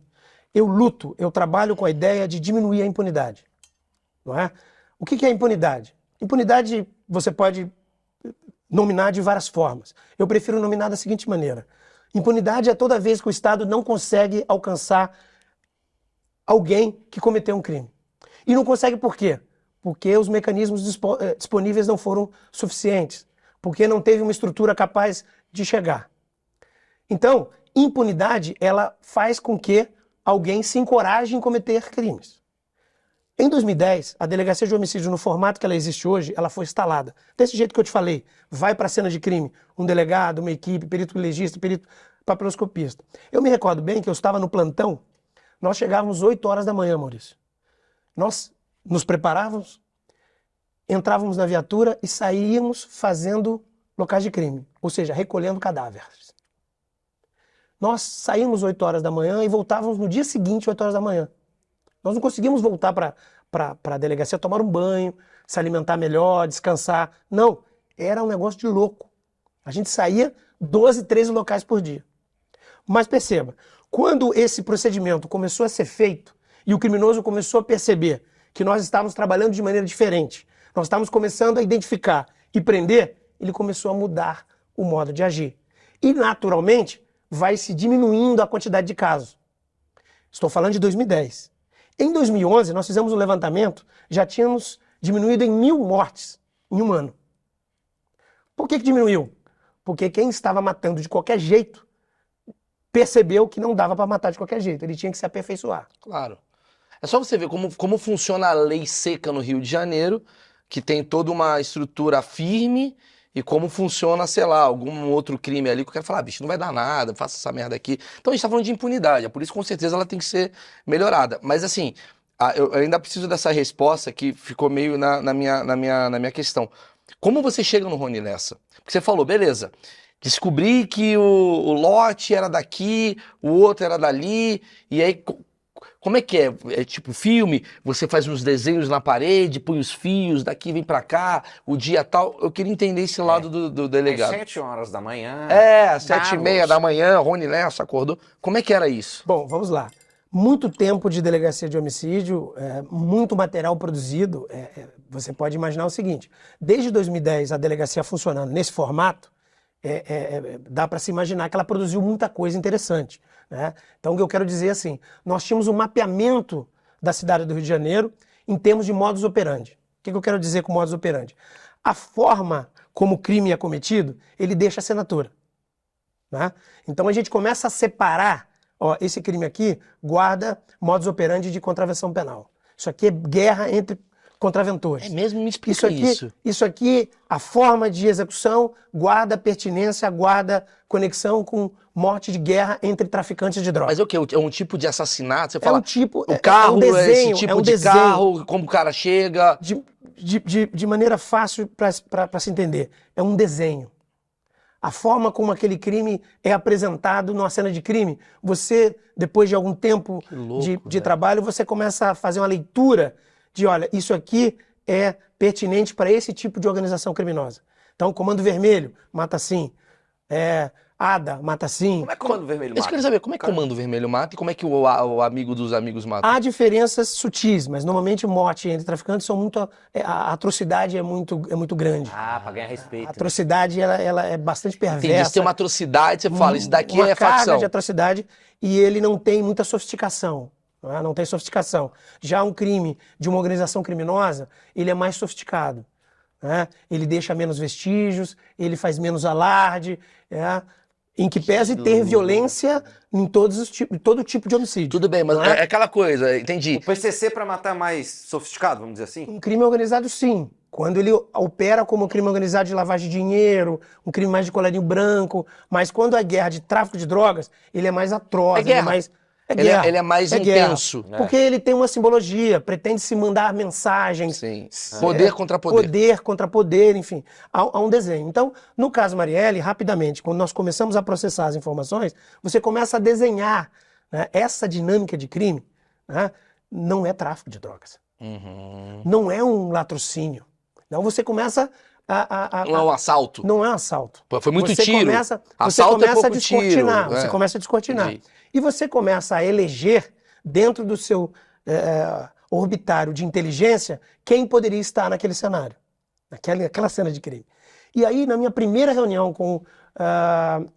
Eu trabalho com a ideia de diminuir a impunidade. Não é? O que é impunidade? Impunidade você pode nominar de várias formas. Eu prefiro nominar da seguinte maneira. Impunidade é toda vez que o Estado não consegue alcançar alguém que cometeu um crime. E não consegue por quê? Porque os mecanismos disponíveis não foram suficientes. Porque não teve uma estrutura capaz de chegar. Então, impunidade, ela faz com que alguém se encoraje em cometer crimes. Em 2010, a Delegacia de Homicídio, no formato que ela existe hoje, ela foi instalada. Desse jeito que eu te falei, vai para a cena de crime, um delegado, uma equipe, perito legista, perito papiloscopista. Eu me recordo bem que eu estava no plantão, nós chegávamos 8 horas da manhã, Maurício. Nós nos preparávamos, entrávamos na viatura e saíamos fazendo locais de crime, ou seja, recolhendo cadáveres. Nós saímos 8 horas da manhã e voltávamos no dia seguinte, 8 horas da manhã. Nós não conseguimos voltar para a delegacia, tomar um banho, se alimentar melhor, descansar. Não, era um negócio de louco. A gente saía 12, 13 locais por dia. Mas perceba, quando esse procedimento começou a ser feito e o criminoso começou a perceber que nós estávamos trabalhando de maneira diferente, nós estávamos começando a identificar e prender, ele começou a mudar o modo de agir. E, naturalmente, vai se diminuindo a quantidade de casos. Estou falando de 2010. Em 2011, nós fizemos um levantamento, já tínhamos diminuído em 1.000 mortes em um ano. Por que diminuiu? Porque quem estava matando de qualquer jeito percebeu que não dava para matar de qualquer jeito, ele tinha que se aperfeiçoar. Claro. É só você ver como funciona a lei seca no Rio de Janeiro, que tem toda uma estrutura firme, e como funciona, sei lá, algum outro crime ali que eu quero falar, bicho, não vai dar nada, faça essa merda aqui. Então a gente tá falando de impunidade, a polícia com certeza ela tem que ser melhorada. Mas assim, eu ainda preciso dessa resposta que ficou meio na minha questão. Como você chega no Rony Lessa? Porque você falou, beleza, descobri que o lote era daqui, o outro era dali, e aí... Como é que é? É tipo filme? Você faz uns desenhos na parede, põe os fios, daqui vem pra cá, o dia tal. Eu queria entender esse lado do delegado. Às 7 horas da manhã. Às 7h30 da manhã, Rony Lessa acordou. Como é que era isso? Bom, vamos lá. Muito tempo de delegacia de homicídio, muito material produzido. Você pode imaginar o seguinte, desde 2010 a delegacia funcionando nesse formato, dá para se imaginar que ela produziu muita coisa interessante. Né? Então o que eu quero dizer é assim, nós tínhamos um mapeamento da cidade do Rio de Janeiro em termos de modus operandi. O que eu quero dizer com modus operandi? A forma como o crime é cometido, ele deixa a assinatura. Né? Então a gente começa a separar, ó, esse crime aqui guarda modus operandi de contravenção penal. Isso aqui é guerra entre contraventores. É mesmo? Me explica isso. Isso aqui, a forma de execução guarda pertinência, guarda conexão com morte de guerra entre traficantes de drogas. Mas é o quê? É um tipo de assassinato? Você fala, um tipo, o carro um desenho, esse tipo um de desenho. carro, como o cara chega... De maneira fácil para se entender. É um desenho. A forma como aquele crime é apresentado numa cena de crime, você, depois de algum tempo de trabalho, você começa a fazer uma leitura de, olha, isso aqui é pertinente para esse tipo de organização criminosa. Então, Comando Vermelho mata assim, ADA mata assim. Como é que o Comando Vermelho mata? Eu queria saber, como é que o Comando Vermelho mata e como é que o amigo dos amigos mata? Há diferenças sutis, mas normalmente morte entre traficantes são muito... A atrocidade é muito grande. Ah, pra ganhar respeito. A atrocidade ela é bastante perversa. Entendi, se tem uma atrocidade, você fala, isso daqui uma é carga facção. de atrocidade e ele não tem muita sofisticação. Não tem sofisticação. Já um crime de uma organização criminosa, ele é mais sofisticado. Né? Ele deixa menos vestígios, ele faz menos alarde, em que pese ter violência em todo tipo de homicídio. Tudo bem, mas é aquela coisa, entendi. O PCC pra matar é mais sofisticado, vamos dizer assim? Um crime organizado, sim. Quando ele opera como um crime organizado de lavagem de dinheiro, um crime mais de colarinho branco, mas quando é guerra de tráfico de drogas, ele é mais atroz, É guerra. Ele é mais intenso. Guerra. Porque ele tem uma simbologia, pretende se mandar mensagens. Sim. Poder contra poder. Poder contra poder, enfim. Há um desenho. Então, no caso Marielle, rapidamente, quando nós começamos a processar as informações, você começa a desenhar, né, essa dinâmica de crime, né, não é tráfico de drogas. Não é um latrocínio. Então você começa não é um assalto. Não é um assalto. Pô, foi muito você tiro. Assalto Você começa a pouco descortinar. tiro. Você começa a descortinar. Entendi. E você começa a eleger, dentro do seu orbitário de inteligência, quem poderia estar naquele cenário. Naquela cena de crime. E aí, na minha primeira reunião com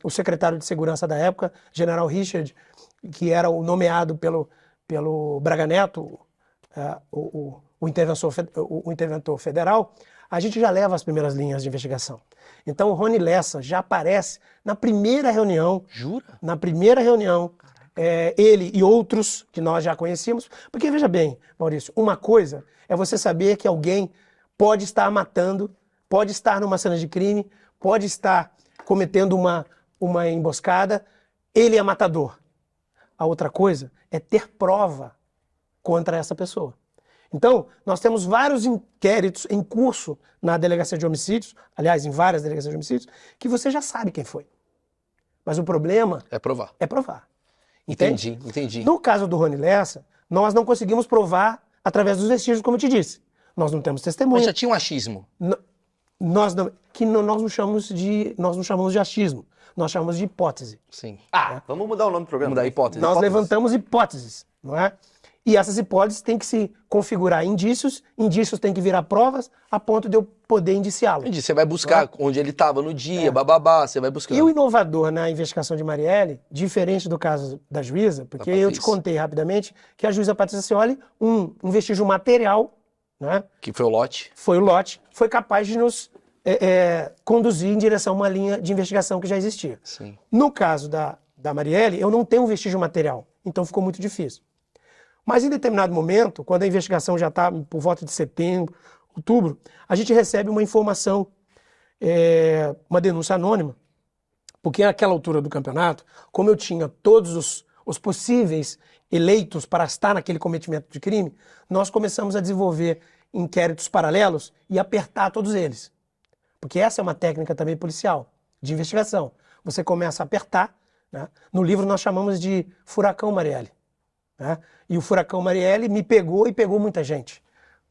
o secretário de segurança da época, General Richard, que era o nomeado pelo Braga Neto, o interventor federal, a gente já leva as primeiras linhas de investigação. Então o Rony Lessa já aparece na primeira reunião. Jura? Na primeira reunião, ele e outros que nós já conhecíamos. Porque veja bem, Maurício, uma coisa é você saber que alguém pode estar matando, pode estar numa cena de crime, pode estar cometendo uma emboscada, ele é matador. A outra coisa é ter prova contra essa pessoa. Então, nós temos vários inquéritos em curso na delegacia de homicídios, aliás, em várias delegacias de homicídios, que você já sabe quem foi. Mas o problema é provar. Entende? Entendi. No caso do Rony Lessa, nós não conseguimos provar através dos vestígios, como eu te disse. Nós não temos testemunha. Mas já tinha um achismo. Nós não chamamos de achismo, nós chamamos de hipótese. Sim. Vamos mudar o nome do programa. Vamos dar hipótese. Nós levantamos hipóteses, não é? E essas hipóteses têm que se configurar indícios têm que virar provas, a ponto de eu poder indiciá-lo. Entendi. Você vai buscar onde ele estava no dia, bababá, você vai buscar. E o inovador na investigação de Marielle, diferente do caso da juíza, porque eu te contei rapidamente que a juíza Patrícia Cioli, um vestígio material, né, Que foi o lote. foi o lote, foi capaz de nos conduzir em direção a uma linha de investigação que já existia. Sim. No caso da Marielle, eu não tenho um vestígio material, então ficou muito difícil. Mas em determinado momento, quando a investigação já está por volta de setembro, outubro, a gente recebe uma informação, uma denúncia anônima, porque naquela altura do campeonato, como eu tinha todos os possíveis eleitos para estar naquele cometimento de crime, nós começamos a desenvolver inquéritos paralelos e apertar todos eles. Porque essa é uma técnica também policial, de investigação. Você começa a apertar, né? No livro nós chamamos de Furacão Marielle. Né? E o Furacão Marielle me pegou e pegou muita gente.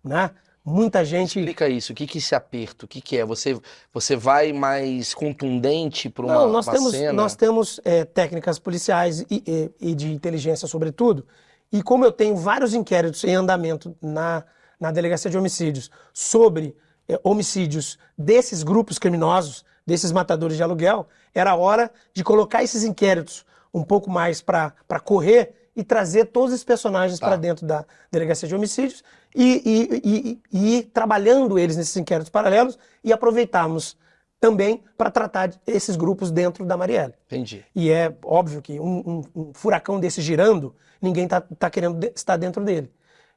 Né? Muita gente... Explica isso, o que que é esse aperto? O que que é? Você vai mais contundente para Não, uma cena? nós temos técnicas policiais e de inteligência, sobretudo, e como eu tenho vários inquéritos em andamento na Delegacia de Homicídios sobre homicídios desses grupos criminosos, desses matadores de aluguel, era hora de colocar esses inquéritos um pouco mais para correr e trazer todos esses personagens para dentro da Delegacia de Homicídios e ir trabalhando eles nesses inquéritos paralelos e aproveitarmos também para tratar esses grupos dentro da Marielle. Entendi. E é óbvio que um furacão desse girando, ninguém tá querendo estar dentro dele.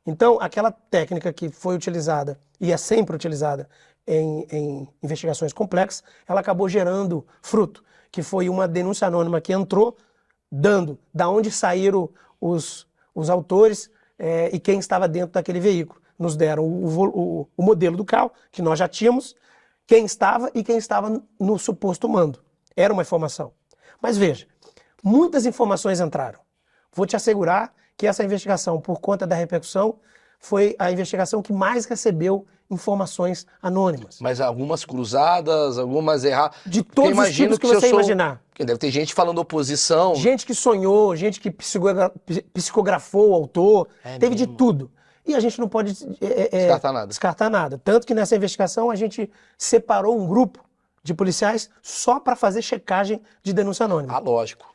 Então, aquela técnica que foi utilizada e é sempre utilizada em investigações complexas, ela acabou gerando fruto, que foi uma denúncia anônima que entrou, dando da onde saíram os autores e quem estava dentro daquele veículo. Nos deram o modelo do carro, que nós já tínhamos, quem estava e quem estava no suposto mando. Era uma informação. Mas veja, muitas informações entraram. Vou te assegurar que essa investigação, por conta da repercussão, foi a investigação que mais recebeu informações anônimas. Mas algumas cruzadas, algumas erradas. De todos os tipos que você imaginar. Porque deve ter gente falando oposição. Gente que sonhou, gente que psicografou o autor, teve de tudo. E a gente não pode descartar nada. Tanto que nessa investigação a gente separou um grupo de policiais só para fazer checagem de denúncia anônima. Ah, lógico.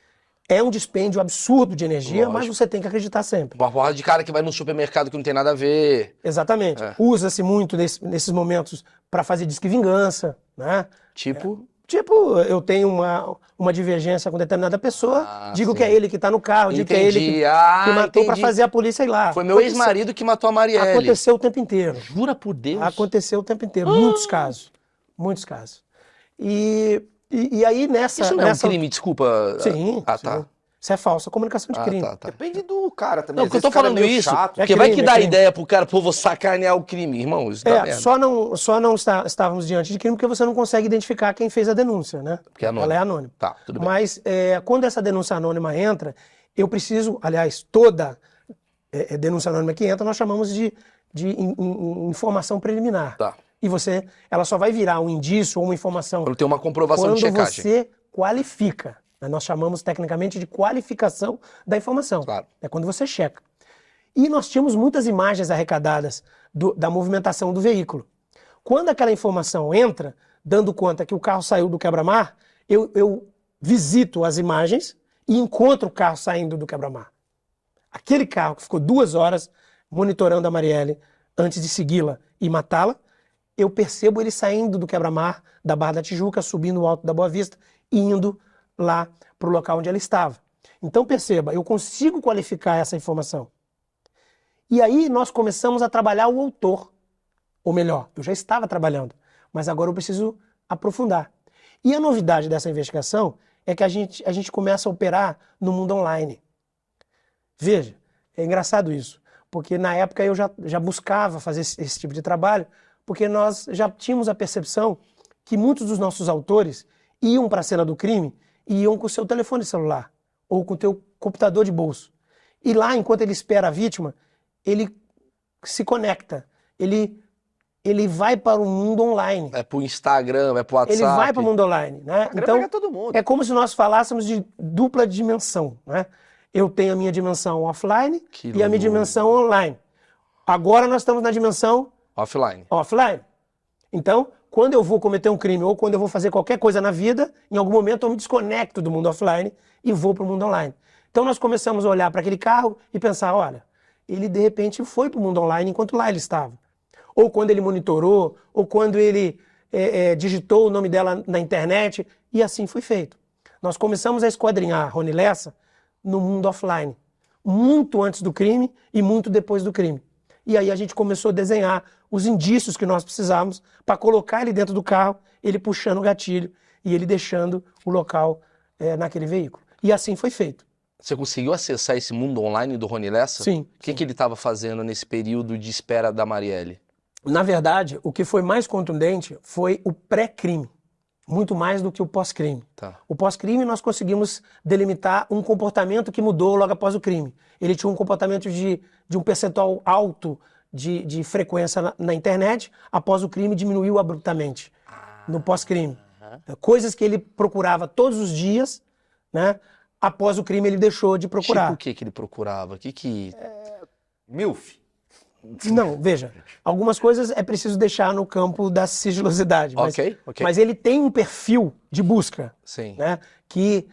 É um dispêndio absurdo de energia, Lógico. Mas você tem que acreditar sempre. Uma porrada de cara que vai no supermercado que não tem nada a ver. Exatamente. Usa-se muito nesses momentos para fazer disque vingança, né? Tipo, eu tenho uma divergência com determinada pessoa, digo sim. que é ele que está no carro, digo que é ele que matou para fazer a polícia ir lá. Foi meu ex-marido que matou a Marielle. Aconteceu o tempo inteiro. Jura por Deus? Aconteceu o tempo inteiro. Muitos casos. Muitos casos. E aí nessa... Isso não é um crime, desculpa. Sim. Tá. Isso é falsa comunicação de crime. Tá. Depende do cara também. Não, porque eu tô falando isso, chato. porque vai que dá ideia pro cara, pô, vou sacanear o crime, irmão, isso dá merda. Só não estávamos diante de crime porque você não consegue identificar quem fez a denúncia, né? Porque é anônimo. Ela é anônima. Tá, tudo bem. Mas quando essa denúncia anônima entra, eu preciso, aliás, toda denúncia anônima que entra, nós chamamos de informação preliminar. Tá. E ela só vai virar um indício ou uma informação Quando tem uma comprovação de checagem. quando você qualifica. Nós chamamos tecnicamente de qualificação da informação. Claro. É quando você checa. E nós tínhamos muitas imagens arrecadadas da movimentação do veículo. Quando aquela informação entra, dando conta que o carro saiu do quebra-mar, eu visito as imagens e encontro o carro saindo do quebra-mar. Aquele carro que ficou 2 horas monitorando a Marielle antes de segui-la e matá-la, eu percebo ele saindo do quebra-mar da Barra da Tijuca, subindo o Alto da Boa Vista e indo lá para o local onde ela estava. Então perceba, eu consigo qualificar essa informação. E aí nós começamos a trabalhar o autor. Ou melhor, eu já estava trabalhando, mas agora eu preciso aprofundar. E a novidade dessa investigação é que a gente começa a operar no mundo online. Veja, é engraçado isso, porque na época eu já buscava fazer esse tipo de trabalho, porque nós já tínhamos a percepção que muitos dos nossos autores iam para a cena do crime e iam com o seu telefone celular ou com o teu computador de bolso. E lá, enquanto ele espera a vítima, ele se conecta, ele vai para o mundo online. É pro Instagram, é pro WhatsApp. Ele vai para o mundo online, né? Então, todo mundo. é como se nós falássemos de dupla dimensão, né? eu tenho a minha dimensão offline Que e a minha louco. dimensão online. Agora nós estamos na dimensão Offline. offline. Então, quando eu vou cometer um crime ou quando eu vou fazer qualquer coisa na vida, em algum momento eu me desconecto do mundo offline e vou para o mundo online. Então nós começamos a olhar para aquele carro e pensar, olha, ele de repente foi para o mundo online enquanto lá ele estava. Ou quando ele monitorou, ou quando ele digitou o nome dela na internet, e assim foi feito. Nós começamos a esquadrinhar Rony Lessa no mundo offline, muito antes do crime e muito depois do crime. E aí a gente começou a desenhar os indícios que nós precisávamos para colocar ele dentro do carro, ele puxando o gatilho e ele deixando o local naquele veículo. E assim foi feito. Você conseguiu acessar esse mundo online do Rony Lessa? Sim. O que ele estava fazendo nesse período de espera da Marielle? Na verdade, o que foi mais contundente foi o pré-crime, muito mais do que o pós-crime. Tá. O pós-crime nós conseguimos delimitar um comportamento que mudou logo após o crime. Ele tinha um comportamento de um percentual alto de frequência na internet, após o crime diminuiu abruptamente, no pós-crime. Coisas que ele procurava todos os dias, né? Após o crime ele deixou de procurar. Tipo o que ele procurava? Milf. Não, veja, algumas coisas é preciso deixar no campo da sigilosidade, mas, Ok. mas ele tem um perfil de busca, Sim. né, que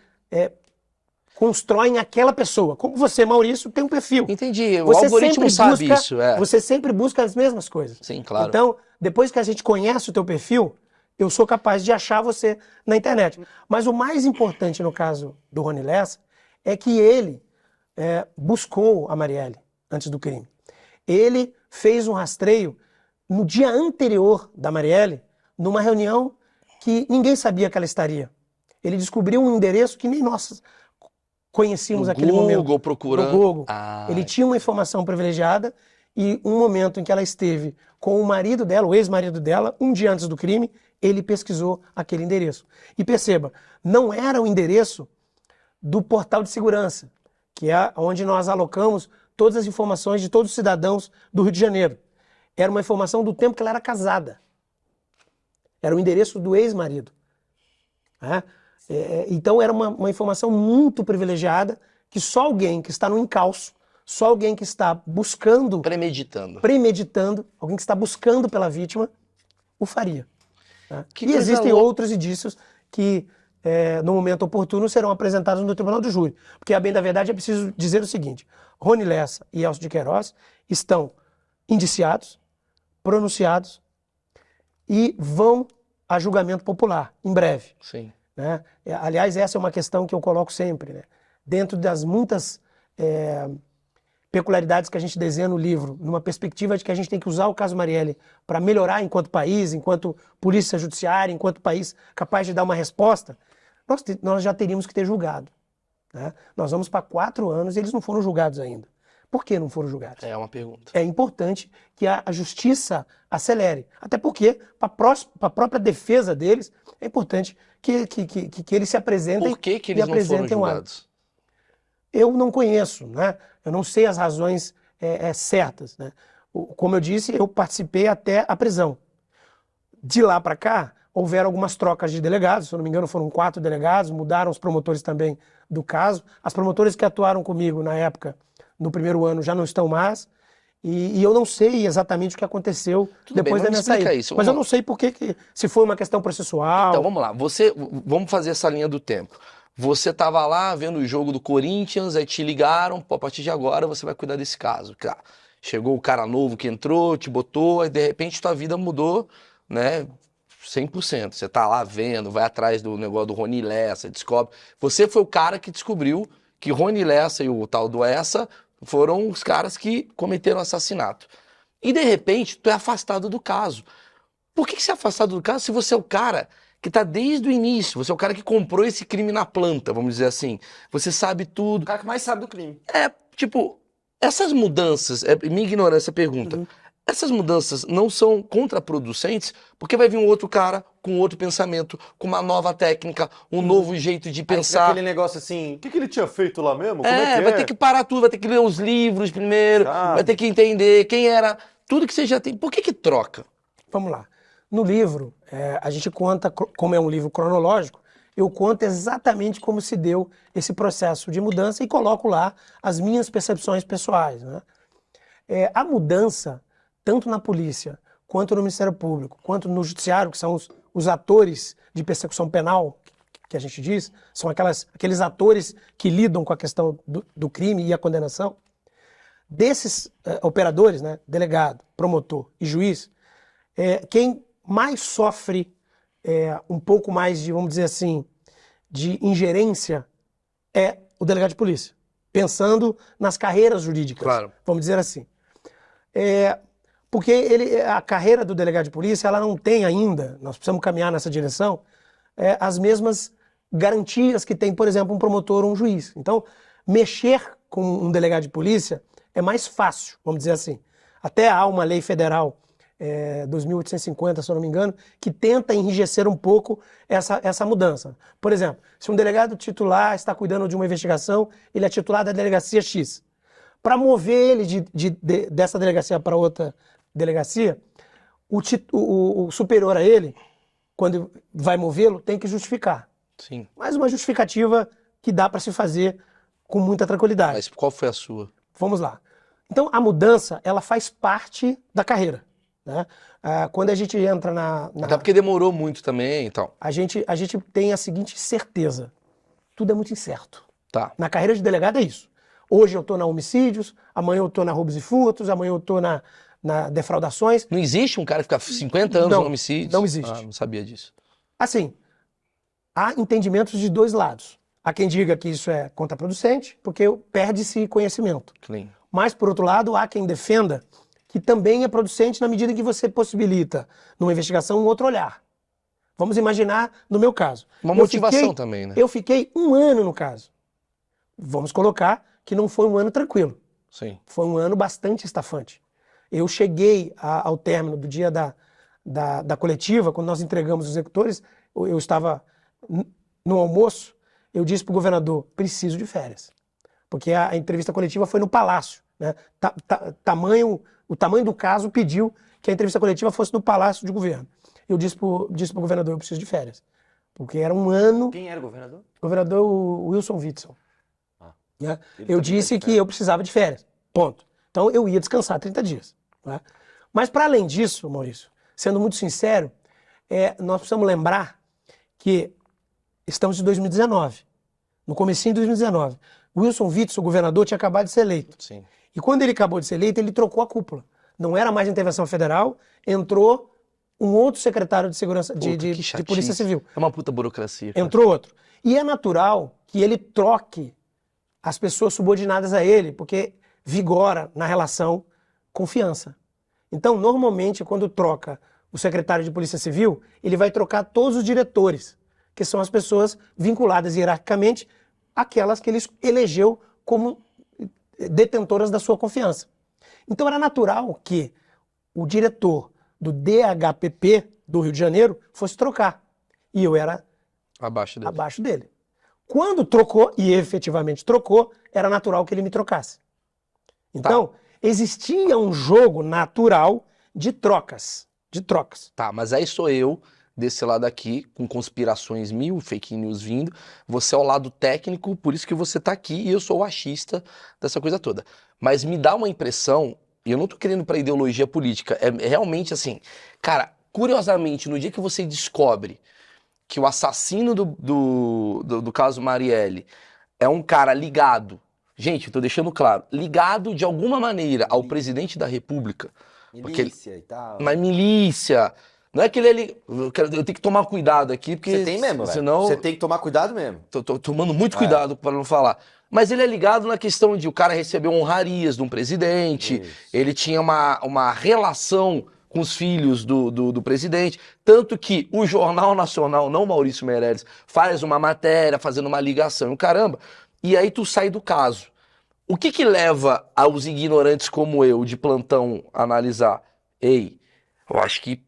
constroem aquela pessoa. Como você, Maurício, tem um perfil. Entendi. O Você algoritmo sempre sabe busca, isso. Você sempre busca as mesmas coisas. Sim, claro. Então, depois que a gente conhece o teu perfil, eu sou capaz de achar você na internet. Mas o mais importante no caso do Rony Lessa é que ele buscou a Marielle antes do crime. Ele fez um rastreio no dia anterior da Marielle, numa reunião que ninguém sabia que ela estaria. Ele descobriu um endereço que nem nós conhecíamos naquele momento. Google procurando. No Google. Ah, Ele tinha uma informação privilegiada e um momento em que ela esteve com o marido dela, o ex-marido dela, um dia antes do crime, ele pesquisou aquele endereço. E perceba, não era o endereço do portal de segurança, que é onde nós alocamos todas as informações de todos os cidadãos do Rio de Janeiro. Era uma informação do tempo que ela era casada. Era o endereço do ex-marido. Então era uma informação muito privilegiada que só alguém que está no encalço, só alguém que está buscando, premeditando, alguém que está buscando pela vítima, o faria. E existem outros indícios que no momento oportuno serão apresentados no Tribunal do Júri. Porque, a bem da verdade, é preciso dizer o seguinte: Rony Lessa e Elcio de Queiroz estão indiciados, pronunciados e vão a julgamento popular, em breve. Sim. Né? Aliás, essa é uma questão que eu coloco sempre. Né? Dentro das muitas peculiaridades que a gente desenha no livro, numa perspectiva de que a gente tem que usar o caso Marielle para melhorar enquanto país, enquanto polícia judiciária, enquanto país capaz de dar uma resposta, nós já teríamos que ter julgado. Né? Nós vamos para 4 anos e eles não foram julgados ainda. Por que não foram julgados? É uma pergunta. É importante que a justiça acelere. Até porque, para a própria defesa deles, é importante que eles se apresentem. Por que eles não foram julgados? Eu não conheço, né? Eu não sei as razões certas. Né? Como eu disse, eu participei até a prisão. De lá para cá, houveram algumas trocas de delegados, se eu não me engano foram 4 delegados, mudaram os promotores também do caso. As promotoras que atuaram comigo na época, no primeiro ano, já não estão mais. E eu não sei exatamente o que aconteceu depois da minha saída. Isso. Mas eu não sei se foi uma questão processual. Então vamos lá, vamos fazer essa linha do tempo. Você estava lá vendo o jogo do Corinthians, aí te ligaram, pô, a partir de agora você vai cuidar desse caso. Chegou o cara novo que entrou, te botou, aí de repente tua vida mudou, né? 100%. Você tá lá vendo, vai atrás do negócio do Rony Lessa, descobre. Você foi o cara que descobriu que Rony Lessa e o tal do Essa foram os caras que cometeram assassinato. E de repente tu é afastado do caso. Por que você é afastado do caso se você é o cara que tá desde o início, você é o cara que comprou esse crime na planta, vamos dizer assim. Você sabe tudo. O cara que mais sabe do crime. Essas mudanças, minha ignorância pergunta, essas mudanças não são contraproducentes? Porque vai vir um outro cara com outro pensamento, com uma nova técnica, um novo jeito de pensar. Aquele negócio assim, o que ele tinha feito lá mesmo? Como é que vai ter que parar tudo, vai ter que ler os livros primeiro, vai ter que entender quem era, tudo que você já tem. Por que troca? Vamos lá. No livro, a gente conta, como é um livro cronológico, eu conto exatamente como se deu esse processo de mudança e coloco lá as minhas percepções pessoais, né? A mudança, tanto na polícia, quanto no Ministério Público, quanto no Judiciário, que são os atores de persecução penal, que a gente diz, são aqueles atores que lidam com a questão do crime e a condenação. Desses operadores, né, delegado, promotor e juiz, quem mais sofre um pouco mais de, vamos dizer assim, de ingerência é o delegado de polícia, pensando nas carreiras jurídicas, Claro. vamos dizer assim. Porque a carreira do delegado de polícia, ela não tem ainda, nós precisamos caminhar nessa direção, as mesmas garantias que tem, por exemplo, um promotor ou um juiz. Então, mexer com um delegado de polícia é mais fácil, vamos dizer assim. Até há uma lei federal, 2.850, se eu não me engano, que tenta enrijecer um pouco essa mudança. Por exemplo, se um delegado titular está cuidando de uma investigação, ele é titular da delegacia X. Para mover ele dessa delegacia para outra delegacia, o superior a ele, quando vai movê-lo, tem que justificar. Sim. Mas uma justificativa que dá para se fazer com muita tranquilidade. Mas qual foi a sua? Vamos lá. Então, a mudança, ela faz parte da carreira, né? Quando a gente entra Até porque demorou muito também e tal. a gente tem a seguinte certeza: tudo é muito incerto. Tá. Na carreira de delegado é isso. Hoje eu estou na homicídios, amanhã eu estou na roubos e furtos, amanhã eu estou na defraudações. Não existe um cara que fica 50 anos Não, no homicídio? não existe. Ah, não sabia disso. Assim, há entendimentos de dois lados. Há quem diga que isso é contraproducente, porque perde-se conhecimento. Clean. Mas, por outro lado, há quem defenda que também é producente na medida em que você possibilita, numa investigação, um outro olhar. Vamos imaginar, no meu caso. Uma motivação também, né? Eu fiquei 1 ano no caso. Vamos colocar que não foi um ano tranquilo. Sim. Foi um ano bastante estafante. Eu cheguei ao término do dia da coletiva, quando nós entregamos os executores, eu estava no almoço, eu disse para o governador, preciso de férias. Porque a entrevista coletiva foi no Palácio, né? O tamanho do caso pediu que a entrevista coletiva fosse no Palácio de Governo. Eu disse para o governador, eu preciso de férias. Porque era um ano... Quem era o governador? O governador Wilson Witzel. Né? Eu disse que eu precisava de férias. Ponto. Então eu ia descansar 30 dias. Né? Mas para além disso, Maurício, sendo muito sincero, nós precisamos lembrar que estamos em 2019. No comecinho de 2019. Wilson Witzel, o governador, tinha acabado de ser eleito. Sim. E quando ele acabou de ser eleito, ele trocou a cúpula. Não era mais intervenção federal, entrou um outro secretário de segurança de Polícia Civil. É uma puta burocracia. Cara. Entrou outro. E é natural que ele troque as pessoas subordinadas a ele, porque vigora na relação confiança. Então, normalmente, quando troca o secretário de Polícia Civil, ele vai trocar todos os diretores, que são as pessoas vinculadas hierarquicamente àquelas que ele elegeu como detentoras da sua confiança. Então, era natural que o diretor do DHPP do Rio de Janeiro fosse trocar. E eu era abaixo dele. Quando trocou, e efetivamente trocou, era natural que ele me trocasse. Então, existia um jogo natural de trocas. Tá, mas aí sou eu, desse lado aqui, com conspirações mil, fake news vindo. Você é o lado técnico, por isso que você tá aqui, e eu sou o achista dessa coisa toda. Mas me dá uma impressão, e eu não tô querendo pra ideologia política, é realmente assim, cara, curiosamente, no dia que você descobre que o assassino do caso Marielle é um cara ligado, gente, eu tô deixando claro, ligado de alguma maneira ao presidente da República. Milícia e tal. Mas milícia, não é que ele... Eu tenho que tomar cuidado aqui, porque... Você tem mesmo, velho. Senão... Você tem que tomar cuidado mesmo. Tô tomando muito cuidado para não falar. Mas ele é ligado na questão de o cara recebeu honrarias de um presidente, ele tinha uma relação com os filhos do presidente, tanto que o Jornal Nacional, não Maurício Meirelles, faz uma matéria, fazendo uma ligação, caramba, e aí tu sai do caso. O que leva aos ignorantes como eu, de plantão, a analisar? Ei, eu acho que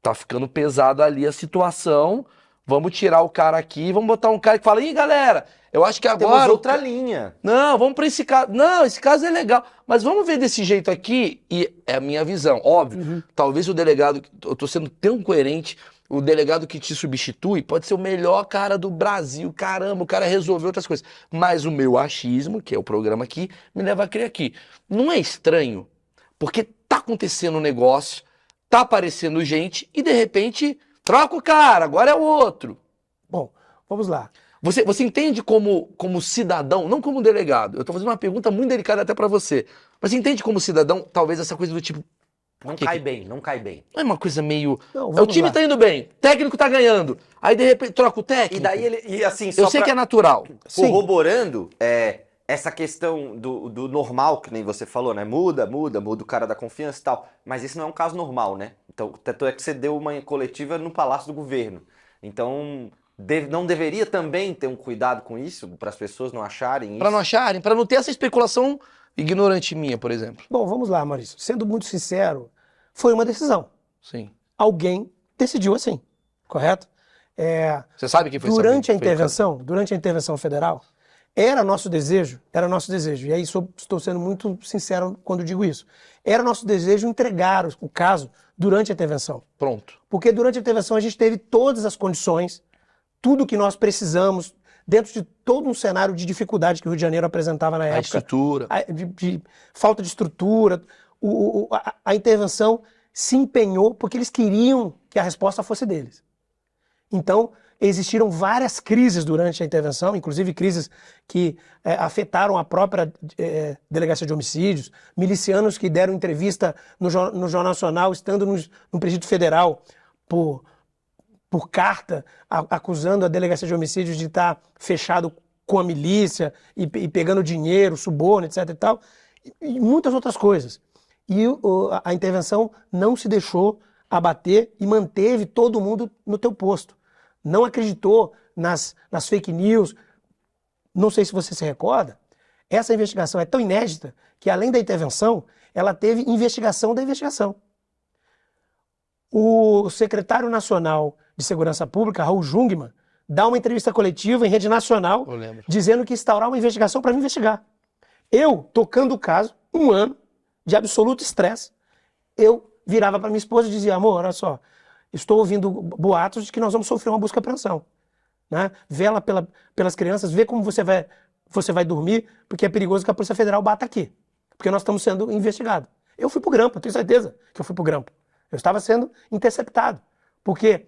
tá ficando pesado ali a situação, vamos tirar o cara aqui, vamos botar um cara que fala, ih, galera, eu acho que agora... Temos outra linha. Não, vamos pra esse caso. Não, esse caso é legal, mas vamos ver desse jeito aqui, e é a minha visão, óbvio. Talvez o delegado, eu tô sendo tão coerente, o delegado que te substitui pode ser o melhor cara do Brasil, caramba, o cara resolveu outras coisas. Mas o meu achismo, que é o programa aqui, me leva a crer aqui. Não é estranho? Porque tá acontecendo um negócio, tá aparecendo gente e de repente troca o cara, agora é o outro. Bom, vamos lá. Você entende como cidadão, não como delegado, eu tô fazendo uma pergunta muito delicada até pra você, mas você entende como cidadão, talvez essa coisa do tipo, Não cai bem, não cai bem. não é uma coisa meio... Não, o vamos time lá. tá indo bem, o técnico tá ganhando, aí de repente troca o técnico. E daí e assim, Eu sei que é natural. Sim. corroborando essa questão do normal, que nem você falou, né? Muda o cara da confiança e tal. Mas isso não é um caso normal, né? Então, tanto é que você deu uma coletiva no Palácio do Governo. Então, não deveria também ter um cuidado com isso, para as pessoas não acharem isso? Pra não acharem, pra não ter essa especulação ignorante minha, por exemplo. Bom, vamos lá, Maurício. Sendo muito sincero, foi uma decisão. Sim. Alguém decidiu assim, correto? Você sabe quem foi esse Durante a alguém? durante a intervenção federal, era nosso desejo, e aí estou sendo muito sincero quando digo isso, era nosso desejo entregar o caso durante a intervenção. Pronto. Porque durante a intervenção a gente teve todas as condições, tudo que nós precisamos, dentro de todo um cenário de dificuldade que o Rio de Janeiro apresentava na A época. estrutura. De falta de estrutura. A intervenção se empenhou porque eles queriam que a resposta fosse deles. Então, existiram várias crises durante a intervenção, inclusive crises que afetaram a própria Delegacia de Homicídios, milicianos que deram entrevista no Jornal Nacional, estando no Presídio Federal, por carta, acusando a Delegacia de Homicídios de estar fechado com a milícia e pegando dinheiro, suborno, etc. e tal, e muitas outras coisas. E a intervenção não se deixou abater e manteve todo mundo no teu posto. Não acreditou nas fake news. Não sei se você se recorda, essa investigação é tão inédita que, além da intervenção, ela teve investigação da investigação. O secretário nacional de Segurança Pública, Raul Jungmann, dá uma entrevista coletiva em rede nacional dizendo que instaurar uma investigação para me investigar. Eu, tocando o caso, 1 ano de absoluto estresse, eu virava para minha esposa e dizia: amor, olha só, estou ouvindo boatos de que nós vamos sofrer uma busca e apreensão. Né? Vela pelas crianças, vê como você vai dormir, porque é perigoso que a Polícia Federal bata aqui, porque nós estamos sendo investigados. Eu fui para o grampo, eu tenho certeza que eu fui para o grampo. Eu estava sendo interceptado, porque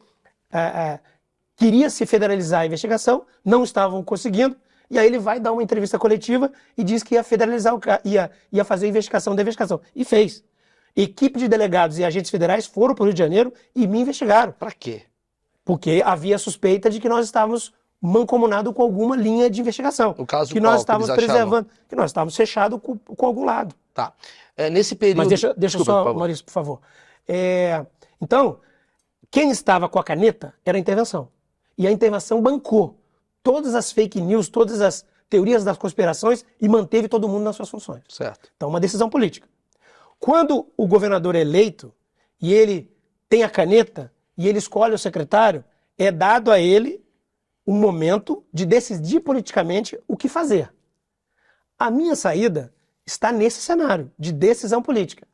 queria se federalizar a investigação, não estavam conseguindo, e aí ele vai dar uma entrevista coletiva e diz que ia federalizar, ia fazer a investigação da investigação. E fez. Equipe de delegados e agentes federais foram para o Rio de Janeiro e me investigaram. Pra quê? Porque havia suspeita de que nós estávamos mancomunados com alguma linha de investigação. No caso, que qual nós estávamos que eles achavam? preservando, que nós estávamos fechados com algum lado. Tá. Nesse período... Mas deixa Desculpa, só, por favor. Maurício, por favor. Então, quem estava com a caneta era a intervenção. E a intervenção bancou todas as fake news, todas as teorias das conspirações e manteve todo mundo nas suas funções. Certo. Então, uma decisão política. Quando o governador é eleito e ele tem a caneta e ele escolhe o secretário, é dado a ele um momento de decidir politicamente o que fazer. A minha saída está nesse cenário de decisão política.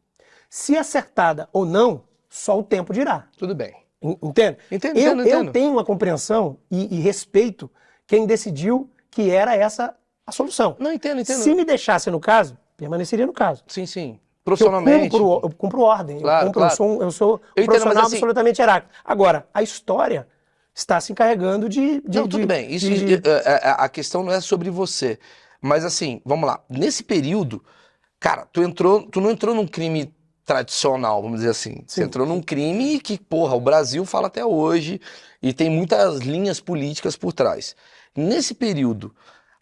Se acertada ou não, só o tempo dirá. Tudo bem. Entende? Entendo. Eu tenho uma compreensão e respeito quem decidiu que era essa a solução. Não, entendo. Se me deixasse no caso, permaneceria no caso. Sim. Porque Profissionalmente. eu cumpro ordem. Claro, claro. Eu sou um Eu entendo, profissional mas assim- absolutamente hierárquico. Agora, a história está se encarregando de... Não, tudo bem. A questão não é sobre você. Mas assim, vamos lá. Nesse período, cara, tu não entrou num crime tradicional, vamos dizer assim. Você Sim. entrou num crime que, porra, o Brasil fala até hoje e tem muitas linhas políticas por trás. Nesse período,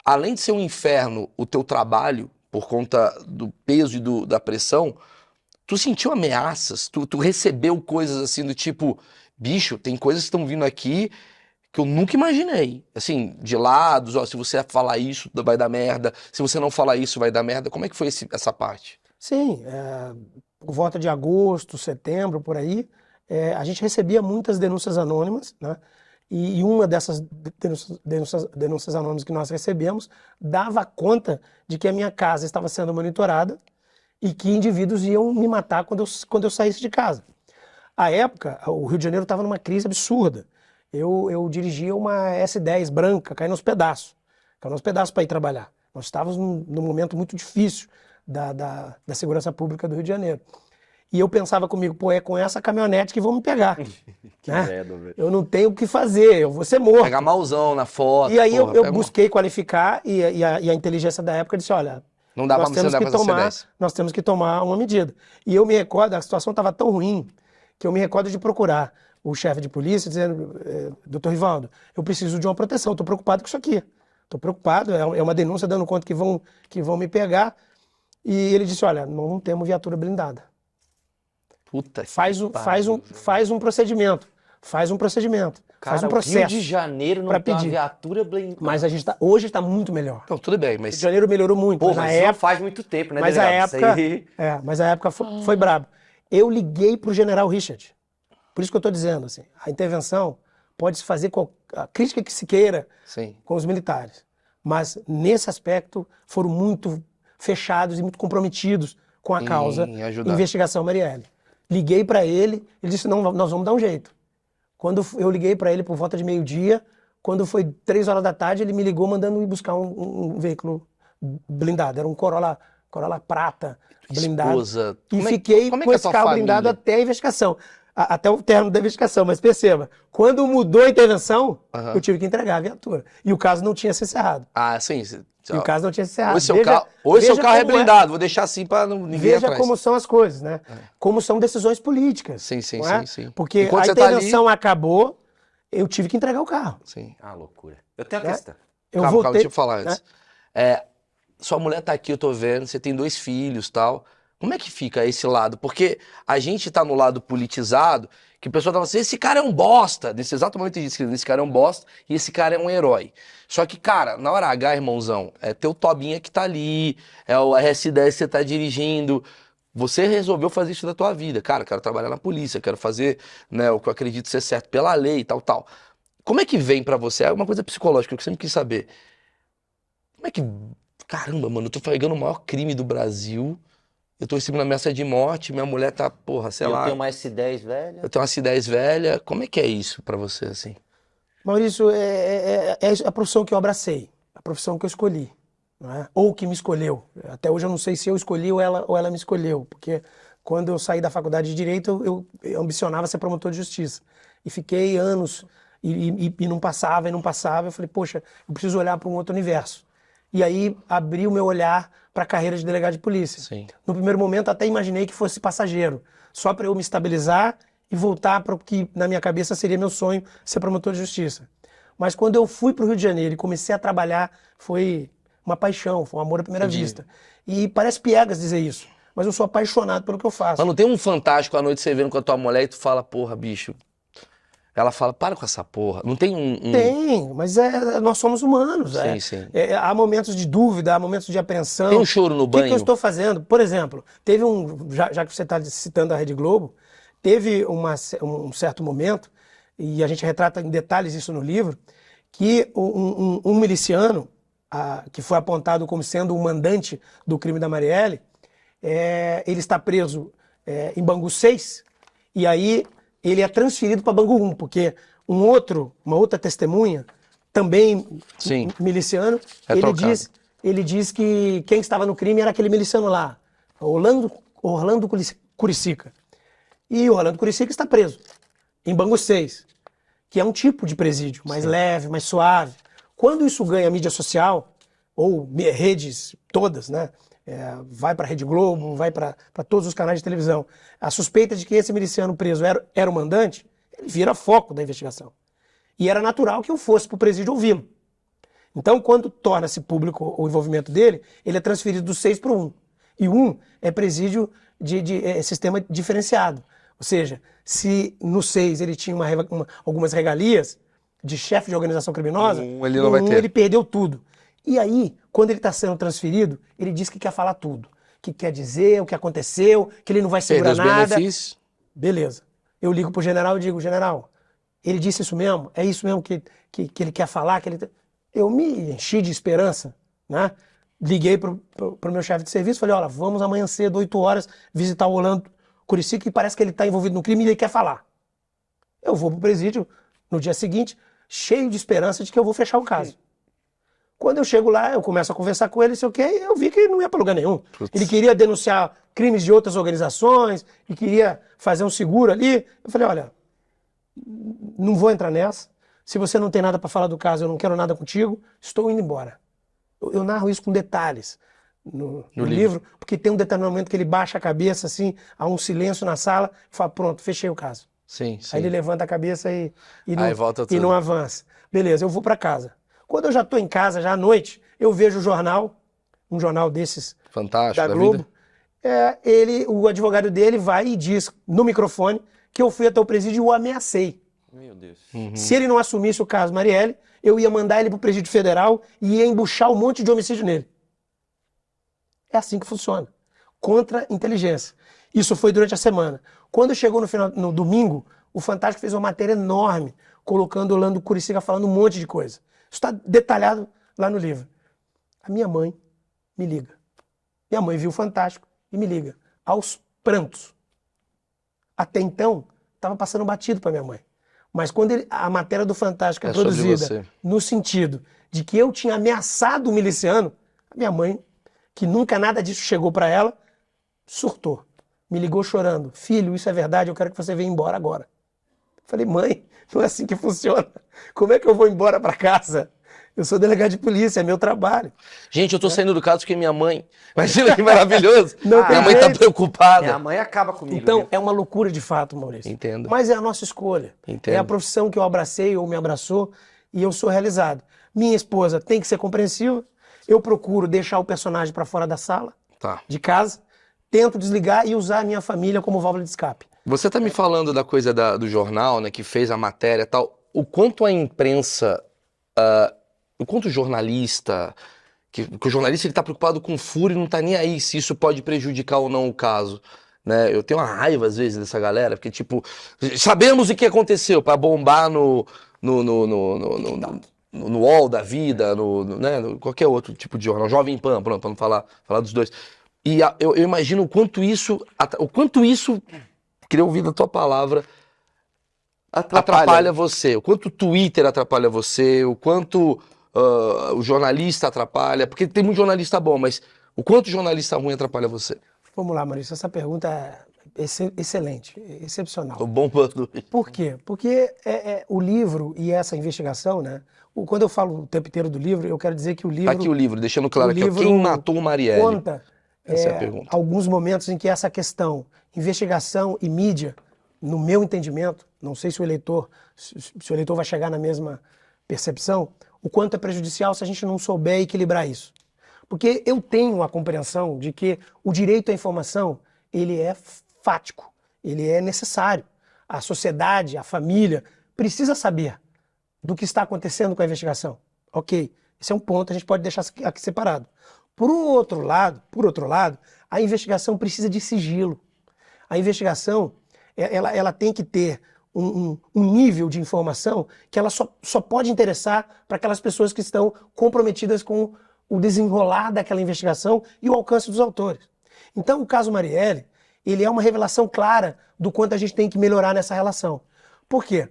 além de ser um inferno o teu trabalho, por conta do peso e da pressão, tu sentiu ameaças? Tu recebeu coisas assim do tipo, bicho, tem coisas que estão vindo aqui que eu nunca imaginei. Assim, de lados, ó, se você falar isso, vai dar merda. Se você não falar isso, vai dar merda. Como é que foi essa parte? Sim, por volta de agosto, setembro, por aí, a gente recebia muitas denúncias anônimas, né? E uma dessas denúncias anônimas que nós recebemos dava conta de que a minha casa estava sendo monitorada e que indivíduos iam me matar quando eu saísse de casa. À época, o Rio de Janeiro estava numa crise absurda. Eu dirigia uma S10 branca, caindo aos pedaços. Caindo aos pedaços para ir trabalhar. Nós estávamos num momento muito difícil da segurança pública do Rio de Janeiro. E eu pensava comigo, pô, é com essa caminhonete que vão me pegar. Que né? merda, velho. Eu não tenho o que fazer, eu vou ser morto. Pegar malzão na foto. E aí porra, eu pega busquei qualificar e a inteligência da época disse, olha, Não dá pra nós você temos andar que com essa tomar, C10. nós temos que tomar uma medida. E eu me recordo, a situação estava tão ruim que eu me recordo de procurar o chefe de polícia dizendo, doutor Rivaldo, eu preciso de uma proteção, estou preocupado com isso aqui. Estou preocupado, é uma denúncia dando conta que vão me pegar. E ele disse, olha, não temos viatura blindada. Puta que Faz um procedimento. Faz um procedimento. Faz um Cara, o Rio processo. de Janeiro não pra tem uma pedir. viatura blindada. Mas hoje está muito melhor. Não, tudo bem, O mas Rio de Janeiro melhorou muito. Pô, mas na mas isso não época, faz muito tempo, né, mas a delegado? Isso época, aí- mas a época foi brabo. Eu liguei pro General Richard. Por isso que eu estou dizendo, assim, a intervenção pode se fazer com a crítica que se queira sim. com os militares. Mas nesse aspecto foram muito fechados e muito comprometidos com a causa Em ajudar. Investigação Marielle. Liguei para ele disse, não, nós vamos dar um jeito. Quando eu liguei para ele por volta de meio-dia, quando foi 3 horas da tarde, ele me ligou mandando ir buscar um veículo blindado. Era um Corolla prata blindado. Esposa. E fiquei como é com que é esse tua carro família? blindado até a investigação. Até o término da investigação. Mas perceba, quando mudou a intervenção, Aham. eu tive que entregar a viatura. E o caso não tinha se encerrado. Ah, sim. E o caso não tinha se encerrado. Hoje seu carro é como blindado. Vou deixar assim pra ninguém ir Veja atrás. como são as coisas, né? Como são decisões políticas. Sim, sim, não é? sim, sim. Porque Enquanto a você tá ali- intervenção acabou, eu tive que entregar o carro. Sim. Ah, loucura. Eu tenho uma Né? questão. Eu Calma, voltei, deixa eu falar né? antes. Sua mulher tá aqui, eu tô vendo, você tem 2 filhos e tal. Como é que fica esse lado? Porque a gente tá no lado politizado, que o pessoal tava assim, esse cara é um bosta. Nesse exato momento eu disse, esse cara é um bosta e esse cara é um herói. Só que, cara, na hora H, irmãozão, é teu Tobinha que tá ali, é o RS10 que você tá dirigindo. Você resolveu fazer isso da tua vida. Cara, eu quero trabalhar na polícia, quero fazer, né, o que eu acredito ser certo pela lei e tal, tal. Como é que vem pra você? É uma coisa psicológica, que eu sempre quis saber. Como é que... Caramba, mano, eu tô pegando o maior crime do Brasil, eu tô recebendo ameaça de morte, minha mulher tá, porra, sei Eu lá... tenho uma S10 velha. Eu tenho uma C10 velha. Como é que é isso pra você, assim? Maurício, é a profissão que eu abracei, a profissão que eu escolhi, não é? Ou que me escolheu. Até hoje eu não sei se eu escolhi ou ela me escolheu, porque quando eu saí da faculdade de Direito, eu ambicionava ser promotor de justiça. E fiquei anos e não passava, e não passava. Eu falei, poxa, eu preciso olhar para um outro universo. E aí abri o meu olhar para a carreira de delegado de polícia. Sim. No primeiro momento até imaginei que fosse passageiro, só para eu me estabilizar e voltar para o que na minha cabeça seria meu sonho, ser promotor de justiça. Mas quando eu fui para o Rio de Janeiro e comecei a trabalhar, foi uma paixão, foi um amor à primeira vista. E parece piegas dizer isso, mas eu sou apaixonado pelo que eu faço. Mas não tem um fantástico à noite você vendo com a tua mulher e tu fala, porra, bicho. Ela fala, para com essa porra. Não tem um... Tem, mas nós somos humanos. Sim, sim. Há momentos de dúvida, há momentos de apreensão. Tem um choro no O que que banho? eu estou fazendo? Por exemplo, teve já que você está citando a Rede Globo, teve um certo momento, e a gente retrata em detalhes isso no livro, que um miliciano, que foi apontado como sendo o mandante do crime da Marielle, ele está preso em Bangu 6, e aí ele é transferido para Bangu 1, porque uma outra testemunha, também Sim. miliciano, É ele trocado. ele diz que quem estava no crime era aquele miliciano lá, Orlando Curicica. E o Orlando Curicica está preso em Bangu 6, que é um tipo de presídio, mais leve, mais suave. Quando isso ganha mídia social, ou redes todas, né? Vai para a Rede Globo, vai para todos os canais de televisão, a suspeita de que esse miliciano preso era o mandante, ele vira foco da investigação. E era natural que eu fosse para o presídio ouvi-lo. Então, quando torna-se público o envolvimento dele, ele é transferido do 6 para o 1. E o 1 é presídio de sistema diferenciado. Ou seja, se no 6 ele tinha algumas regalias de chefe de organização criminosa, Ele não no vai 1 ter. ele perdeu tudo. E aí, quando ele está sendo transferido, ele diz que quer falar tudo. Que quer dizer o que aconteceu, que ele não vai segurar Perdeu os nada. benefícios? Beleza. Eu ligo pro general e digo, general, ele disse isso mesmo? É isso mesmo que ele quer falar? Eu me enchi de esperança, né? Liguei pro meu chefe de serviço, falei, olha, vamos amanhã cedo, 8 horas, visitar o Orlando Curicica e parece que ele está envolvido no crime e ele quer falar. Eu vou pro presídio no dia seguinte, cheio de esperança de que eu vou fechar o caso. Quando eu chego lá, eu começo a conversar com ele, sei o quê, e eu vi que ele não ia para lugar nenhum. Putz. Ele queria denunciar crimes de outras organizações, e queria fazer um seguro ali. Eu falei, olha, não vou entrar nessa. Se você não tem nada para falar do caso, eu não quero nada contigo, estou indo embora. Eu narro isso com detalhes no livro, porque tem um determinado momento que ele baixa a cabeça, assim, há um silêncio na sala, e fala, pronto, fechei o caso. Sim. Aí ele levanta a cabeça e Aí volta e tudo. não avança. Beleza, eu vou para casa. Quando eu já estou em casa, já à noite, eu vejo o jornal, um jornal desses Fantástico, da Globo. O advogado dele vai e diz no microfone que eu fui até o presídio e o ameacei. Meu Deus. Se ele não assumisse o caso Marielle, eu ia mandar ele para o presídio federal e ia embuchar um monte de homicídio nele. É assim que funciona. Contra-inteligência. Isso foi durante a semana. Quando chegou no domingo, o Fantástico fez uma matéria enorme, colocando o Orlando Curicica falando um monte de coisa. Isso está detalhado lá no livro. A minha mãe me liga. Minha mãe viu o Fantástico e me liga. Aos prantos. Até então, estava passando batido para minha mãe. Mas quando a matéria do Fantástico é sobre produzida você. no sentido de que eu tinha ameaçado o miliciano, a minha mãe, que nunca nada disso chegou para ela, surtou. Me ligou chorando. Filho, isso é verdade, eu quero que você venha embora agora. Falei, mãe, não é assim que funciona. Como é que eu vou embora para casa? Eu sou delegado de polícia, é meu trabalho. Gente, eu tô saindo do caso porque minha mãe... Imagina que maravilhoso. Não tem Minha mãe tá jeito. preocupada. Minha mãe acaba comigo. Então, viu? é uma loucura de fato, Maurício. Entendo. Mas é a nossa escolha. Entendo. É a profissão que eu abracei ou me abraçou e eu sou realizado. Minha esposa tem que ser compreensiva. Eu procuro deixar o personagem para fora da sala, Tá. de casa. Tento desligar e usar a minha família como válvula de escape. Você tá me falando da coisa do jornal, né, que fez a matéria e tal. O quanto a imprensa, o quanto o jornalista, que o jornalista ele tá preocupado com furo e não tá nem aí se isso pode prejudicar ou não o caso, né? Eu tenho uma raiva às vezes dessa galera, porque tipo, sabemos o que aconteceu para bombar no UOL da vida, né, qualquer outro tipo de jornal, Jovem Pan, pronto, para não falar dos dois. E eu imagino o quanto isso, queria ouvir da tua palavra, atrapalha você, o quanto o Twitter atrapalha você, o quanto o jornalista atrapalha, porque tem muito jornalista bom, mas o quanto jornalista ruim atrapalha você? Vamos lá, Maurício, essa pergunta é excelente, excepcional. O bom plano. Por quê? Porque o livro e essa investigação, né? Quando eu falo o tempo inteiro do livro, eu quero dizer que o livro... Tá aqui o livro, deixando claro o aqui, ó, livro quem matou o Marielle? Conta Essa é a pergunta. alguns momentos em que essa questão, investigação e mídia, no meu entendimento, não sei se o eleitor vai chegar na mesma percepção, o quanto é prejudicial se a gente não souber equilibrar isso. Porque eu tenho a compreensão de que o direito à informação, ele é fático, ele é necessário. A sociedade, a família, precisa saber do que está acontecendo com a investigação. Ok, esse é um ponto, a gente pode deixar aqui separado. Por outro lado, a investigação precisa de sigilo. A investigação, ela tem que ter um nível de informação que ela só pode interessar para aquelas pessoas que estão comprometidas com o desenrolar daquela investigação e o alcance dos autores. Então, o caso Marielle, ele é uma revelação clara do quanto a gente tem que melhorar nessa relação. Por quê?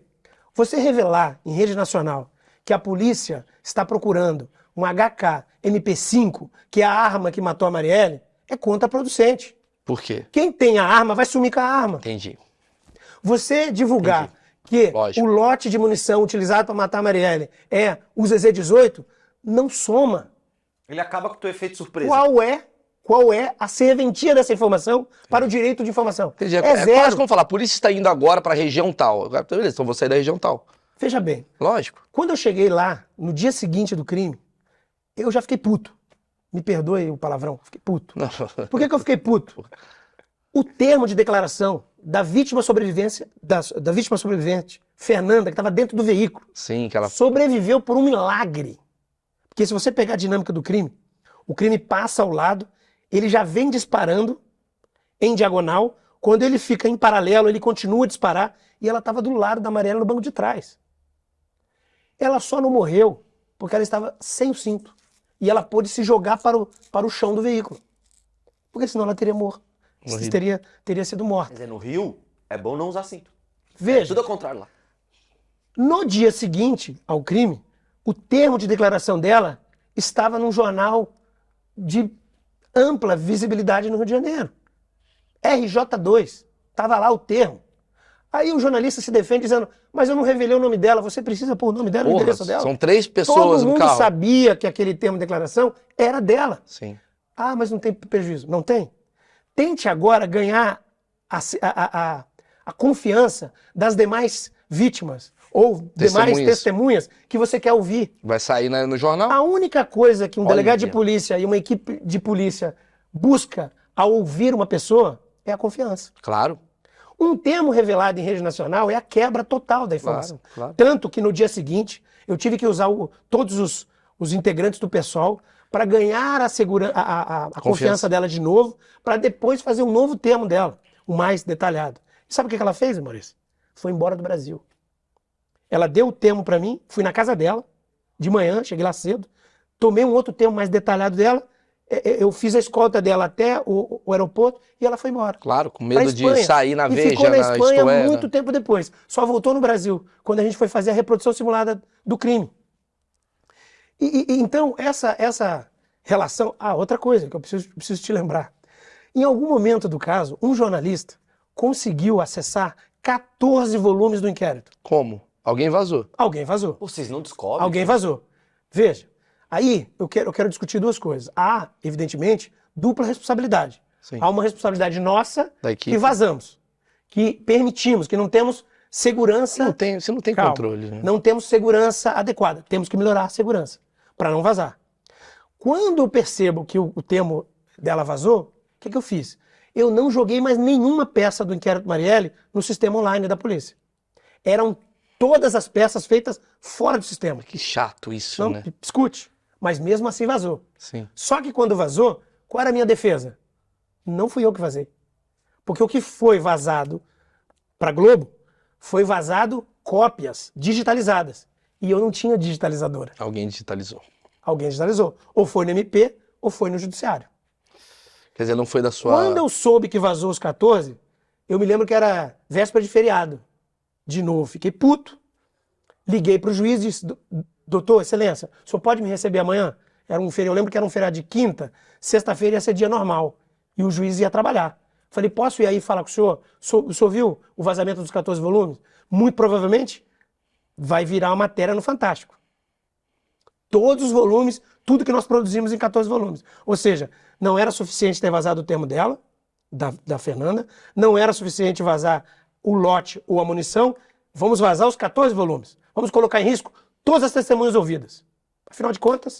Você revelar em rede nacional que a polícia está procurando um HK MP5, que é a arma que matou a Marielle, é contraproducente. Por quê? Quem tem a arma vai sumir com a arma. Entendi. Você divulgar que Lógico. o lote de munição utilizado para matar a Marielle é o ZZ-18, não soma. Ele acaba com o teu efeito surpresa. Qual é a serventia dessa informação para o direito de informação? Entendi. É quase zero. como falar, a polícia está indo agora para a região tal. Beleza, então vou sair da região tal. Veja bem, Lógico. quando eu cheguei lá, no dia seguinte do crime, eu já fiquei puto. Me perdoe o palavrão, fiquei puto. Não. Por que eu fiquei puto? O termo de declaração da vítima sobrevivente, Fernanda, que estava dentro do veículo, Sim, que ela... sobreviveu por um milagre. Porque se você pegar a dinâmica do crime, o crime passa ao lado, ele já vem disparando em diagonal, quando ele fica em paralelo, ele continua a disparar, e ela estava do lado da Marielle no banco de trás. Ela só não morreu porque ela estava sem o cinto. E ela pôde se jogar para o chão do veículo. Porque senão ela teria morto. No Rio. teria sido morta. Mas no Rio, é bom não usar cinto. Veja, Tudo ao contrário lá. no dia seguinte ao crime, o termo de declaração dela estava num jornal de ampla visibilidade no Rio de Janeiro. RJ2, estava lá o termo. Aí o jornalista se defende dizendo, mas eu não revelei o nome dela, você precisa pôr o nome dela e o Porra, endereço dela. são 3 Todo pessoas no mundo carro. sabia que aquele termo de declaração era dela. Sim. Ah, mas não tem prejuízo. Não tem. Tente agora ganhar a confiança das demais vítimas ou demais testemunhas que você quer ouvir. Vai sair no jornal? A única coisa que um Olha. delegado de polícia e uma equipe de polícia busca ao ouvir uma pessoa é a confiança. Claro. Um termo revelado em rede nacional é a quebra total da informação. Claro. Tanto que no dia seguinte eu tive que usar todos os integrantes do pessoal para ganhar a confiança dela de novo, para depois fazer um novo termo dela, o mais detalhado. E sabe o que ela fez, Maurício? Foi embora do Brasil. Ela deu o termo para mim, fui na casa dela, de manhã, cheguei lá cedo, tomei um outro termo mais detalhado dela, eu fiz a escolta dela até o aeroporto e ela foi embora. Claro, com medo de Espanha. sair na E Veja, ficou na Espanha Isto É, muito tempo depois. Só voltou no Brasil, quando a gente foi fazer a reprodução simulada do crime. Então, essa relação... Ah, outra coisa que eu preciso te lembrar. Em algum momento do caso, um jornalista conseguiu acessar 14 volumes do inquérito. Como? Alguém vazou. Alguém vazou. Vocês não descobrem? Alguém vazou. Veja, aí eu quero discutir duas coisas. Há, evidentemente, dupla responsabilidade. Sim. Há uma responsabilidade nossa Da equipe. que vazamos, que permitimos, que não temos segurança... Você não tem Calma. controle. Né? Não temos segurança adequada. Temos que melhorar a segurança para não vazar. Quando eu percebo que o termo dela vazou, o que eu fiz? Eu não joguei mais nenhuma peça do inquérito Marielle no sistema online da polícia. Eram todas as peças feitas fora do sistema. Que chato isso, Não, né? escute, mas mesmo assim vazou. Sim. Só que quando vazou, qual era a minha defesa? Não fui eu que vazei. Porque o que foi vazado para Globo foi vazado cópias digitalizadas. E eu não tinha digitalizadora. Alguém digitalizou. Alguém digitalizou. Ou foi no MP, ou foi no judiciário. Quer dizer, não foi da sua... Quando eu soube que vazou os 14, eu me lembro que era véspera de feriado. De novo, fiquei puto. Liguei para o juiz e disse, doutor, excelência, o senhor pode me receber amanhã? Era um feriado, eu lembro que era um feriado de quinta, sexta-feira ia ser dia normal. E o juiz ia trabalhar. Falei, posso ir aí falar com o senhor? O senhor viu o vazamento dos 14 volumes? Muito provavelmente vai virar uma matéria no Fantástico. Todos os volumes, tudo que nós produzimos em 14 volumes. Ou seja, não era suficiente ter vazado o termo dela, da Fernanda, não era suficiente vazar o lote ou a munição, vamos vazar os 14 volumes. Vamos colocar em risco todas as testemunhas ouvidas. Afinal de contas,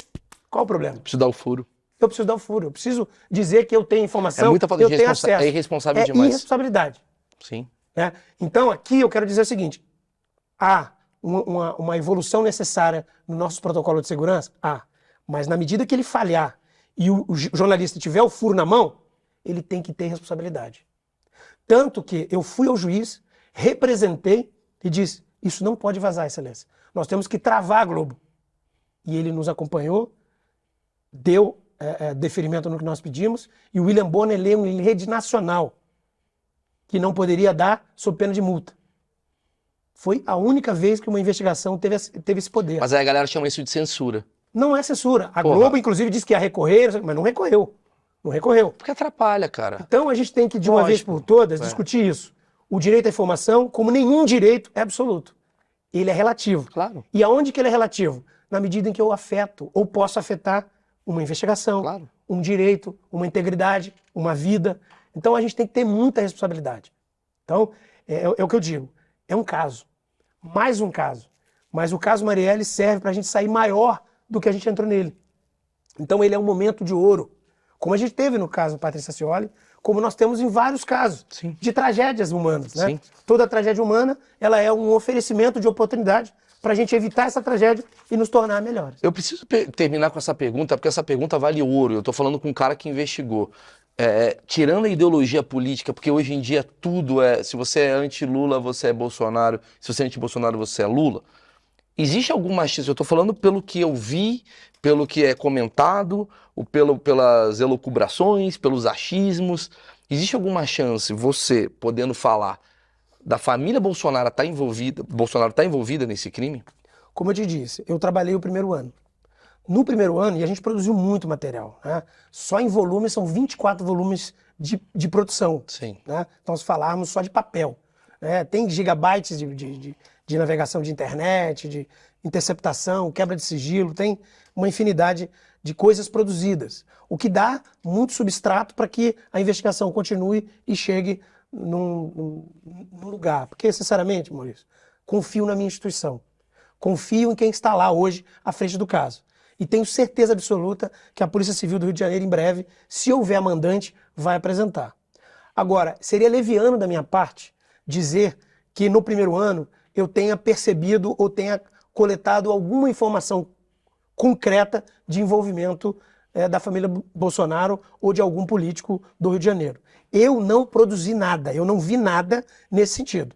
qual o problema? Preciso dar o furo. Eu preciso dar o furo, eu preciso dizer que eu tenho informação, É muita falta eu de tenho acesso. É irresponsável demais. Irresponsabilidade. Sim. Né? Então, aqui eu quero dizer o seguinte, há uma evolução necessária no nosso protocolo de segurança? Há. Mas na medida que ele falhar e o jornalista tiver o furo na mão, ele tem que ter responsabilidade. Tanto que eu fui ao juiz, representei e disse, isso não pode vazar, excelência. Nós temos que travar a Globo. E ele nos acompanhou, deu deferimento no que nós pedimos, e o William Bonner leu em rede nacional, que não poderia dar sob pena de multa. Foi a única vez que uma investigação teve esse poder. Mas aí a galera chama isso de censura. Não é censura. A Porra. Globo, inclusive, disse que ia recorrer, mas não recorreu. Não recorreu. Porque atrapalha, cara. Então a gente tem que, de uma vez por todas, discutir isso. O direito à informação, como nenhum direito, é absoluto. Ele é relativo. Claro. E aonde que ele é relativo? Na medida em que eu afeto ou posso afetar uma investigação, Claro. um direito, uma integridade, uma vida. Então a gente tem que ter muita responsabilidade. Então, é o que eu digo. É um caso. Mais um caso. Mas o caso Marielle serve para a gente sair maior do que a gente entrou nele. Então ele é um momento de ouro. Como a gente teve no caso Patrícia Scioli, como nós temos em vários casos. Sim. De tragédias humanas. Né? Sim. Toda tragédia humana ela é um oferecimento de oportunidade para a gente evitar essa tragédia e nos tornar melhores. Eu preciso terminar com essa pergunta, porque essa pergunta vale ouro. Eu tô falando com um cara que investigou. Tirando a ideologia política, porque hoje em dia tudo se você é anti-Lula, você é Bolsonaro, se você é anti-Bolsonaro, você é Lula. Existe algum machismo? Eu tô falando pelo que eu vi, pelo que é comentado, pelas elucubrações, pelos achismos. Existe alguma chance, você podendo falar, da família Bolsonaro tá envolvida nesse crime? Como eu te disse, eu trabalhei o primeiro ano. No primeiro ano, e a gente produziu muito material, né? Só em volume são 24 volumes de produção. Sim. Né? Então, se falarmos só de papel. Né? Tem gigabytes de navegação de internet, de interceptação, quebra de sigilo, tem uma infinidade de coisas produzidas. O que dá muito substrato para que a investigação continue e chegue num lugar. Porque, sinceramente, Maurício, confio na minha instituição. Confio em quem está lá hoje à frente do caso. E tenho certeza absoluta que a Polícia Civil do Rio de Janeiro, em breve, se houver mandante, vai apresentar. Agora, seria leviano da minha parte dizer que no primeiro ano eu tenha percebido ou tenha coletado alguma informação concreta de envolvimento da família Bolsonaro ou de algum político do Rio de Janeiro. Eu não produzi nada, eu não vi nada nesse sentido.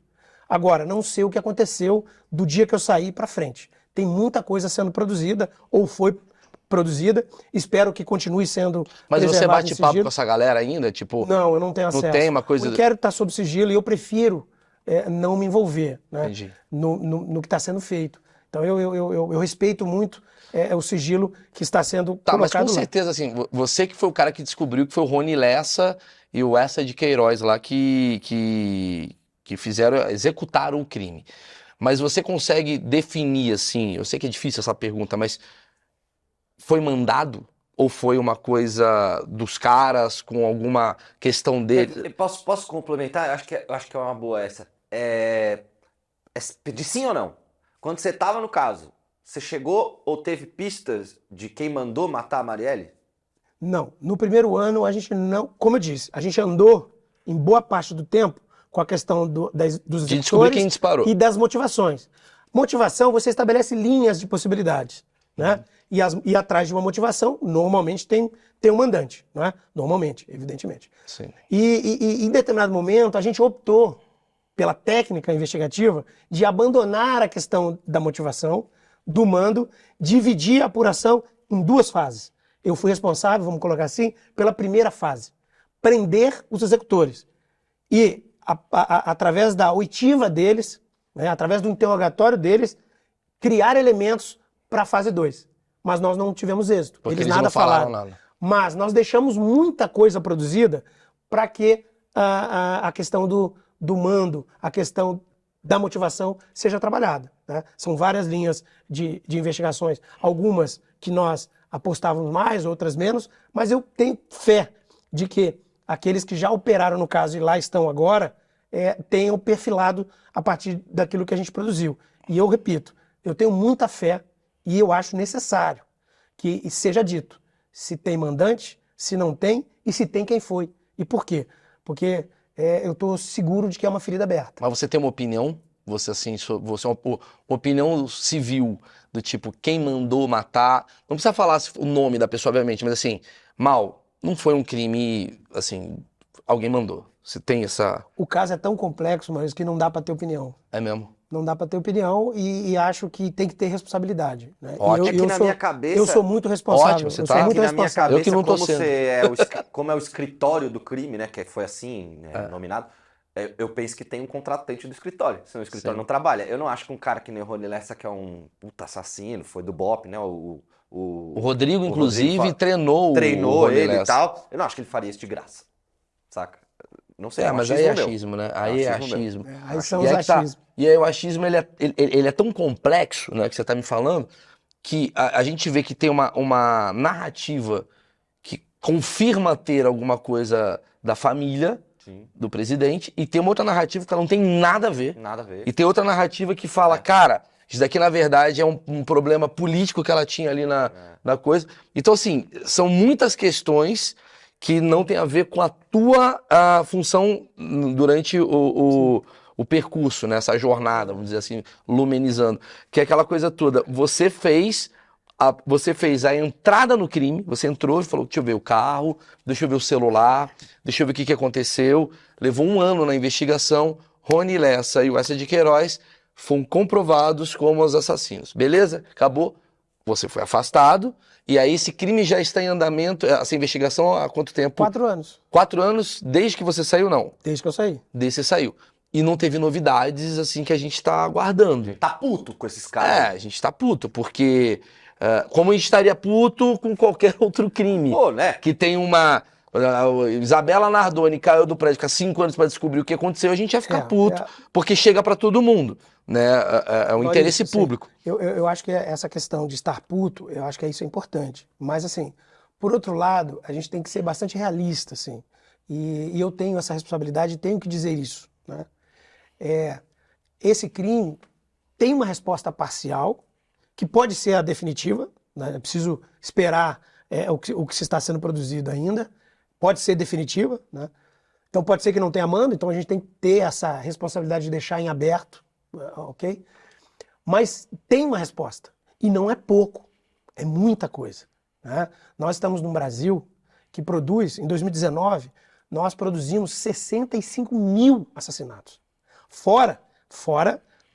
Agora, não sei o que aconteceu do dia que eu saí para frente. Tem muita coisa sendo produzida, ou foi produzida. Espero que continue sendo Mas você preservada bate em papo sigilo. com essa galera ainda? Tipo, Não, eu não tenho acesso. não tem uma coisa... O inquérito está sob sigilo e eu prefiro não me envolver, né, Entendi. no que está sendo feito. Então eu respeito muito o sigilo que está sendo Tá, mas colocado com lá. certeza, assim, você que foi o cara que descobriu que foi o Rony Lessa e o Essa de Queiroz lá que executaram o crime. Mas você consegue definir, assim, eu sei que é difícil essa pergunta, mas foi mandado? Ou foi uma coisa dos caras com alguma questão dele? Posso complementar? Acho que é uma boa essa. De sim ou não? Quando você estava no caso, você chegou ou teve pistas de quem mandou matar a Marielle? Não, no primeiro ano a gente não, como eu disse, a gente andou em boa parte do tempo com a questão dos De descobrir quem executores disparou. e das motivações. Motivação, você estabelece linhas de possibilidades, né? E atrás de uma motivação, normalmente tem um mandante, né? Normalmente, evidentemente. Sim. E em determinado momento a gente optou pela técnica investigativa de abandonar a questão da motivação, do mando, dividir a apuração em duas fases. Eu fui responsável, vamos colocar assim, pela primeira fase. Prender os executores. E, através da oitiva deles, né, através do interrogatório deles, criar elementos para a fase 2. Mas nós não tivemos êxito. Porque Eles eles nada não falaram falaram. nada. Mas nós deixamos muita coisa produzida para que a questão do mando, a questão da motivação seja trabalhada. Né? São várias linhas de investigações, algumas que nós apostávamos mais, outras menos, mas eu tenho fé de que aqueles que já operaram no caso e lá estão agora, tenham perfilado a partir daquilo que a gente produziu. E eu repito, eu tenho muita fé e eu acho necessário que seja dito se tem mandante, se não tem e se tem quem foi. E por quê? Porque eu estou seguro de que é uma ferida aberta. Mas você tem uma opinião? Você, assim, você é uma opinião civil, do tipo, quem mandou matar? Não precisa falar o nome da pessoa, obviamente, mas assim, não foi um crime, assim, alguém mandou. Você tem essa... O caso é tão complexo, mas que não dá para ter opinião. É mesmo? Não dá para ter opinião e acho que tem que ter responsabilidade. Né? Ótimo. É que na minha cabeça... Eu sou muito responsável. Ótimo, você eu tá- sou muito na minha responsável. cabeça, Eu que não tô como sendo. como é o escritório do crime, né, que foi assim, né, nominado, eu penso que tem um contratante do escritório, senão o escritório Sim. não trabalha. Eu não acho que um cara que nem o Rony Lessa, que é um puta assassino, foi do BOPE, né, o Rodrigo, inclusive, Rodrigo treinou o Rony ele e Lessa. tal. Eu não acho que ele faria isso de graça, saca? Não sei, Mas aí é meu. achismo, né? Aí é achismo meu. achismo. Aí são E os aí que tá. achismos. E aí o achismo, ele é tão complexo, né, que você tá me falando, que a gente vê que tem uma narrativa que confirma ter alguma coisa da família Sim, do presidente, e tem uma outra narrativa que ela não tem nada a ver. nada a ver. E tem outra narrativa que fala, cara, isso daqui na verdade é um problema político que ela tinha ali na coisa. Então, assim, são muitas questões que não tem a ver com a tua função durante o percurso, né? Essa jornada, vamos dizer assim, lumenizando. Que é aquela coisa toda. Você fez a entrada no crime, você entrou e falou, deixa eu ver o carro, deixa eu ver o celular, deixa eu ver o que aconteceu. Levou um ano na investigação, Rony Lessa e o Essa de Queiroz foram comprovados como os assassinos. Beleza? Acabou. Você foi afastado E aí esse crime já está em andamento, essa investigação há quanto tempo? 4 anos, 4 anos desde que você saiu, não? desde que eu saí. Desde que você saiu. E não teve novidades, assim, que a gente tá aguardando. Tá puto com esses É, caras. a gente tá puto, porque como a gente estaria puto com qualquer outro crime. Pô, né? Que tem uma... Isabela Nardoni caiu do prédio, fica 5 anos pra descobrir o que aconteceu, a gente ia ficar puto, porque chega pra todo mundo, né? É um interesse Isso, público. Eu acho que essa questão de estar puto, eu acho que isso é importante. Mas, assim, por outro lado, a gente tem que ser bastante realista, assim. E eu tenho essa responsabilidade e tenho que dizer isso, né? Esse crime tem uma resposta parcial, que pode ser a definitiva, né? É preciso esperar o que se está sendo produzido ainda. Pode ser definitiva, né? Então pode ser que não tenha mando, então a gente tem que ter essa responsabilidade de deixar em aberto, ok? Mas tem uma resposta, e não é pouco, é muita coisa, né? Nós estamos num Brasil que produz, em 2019, nós produzimos 65 mil assassinatos, fora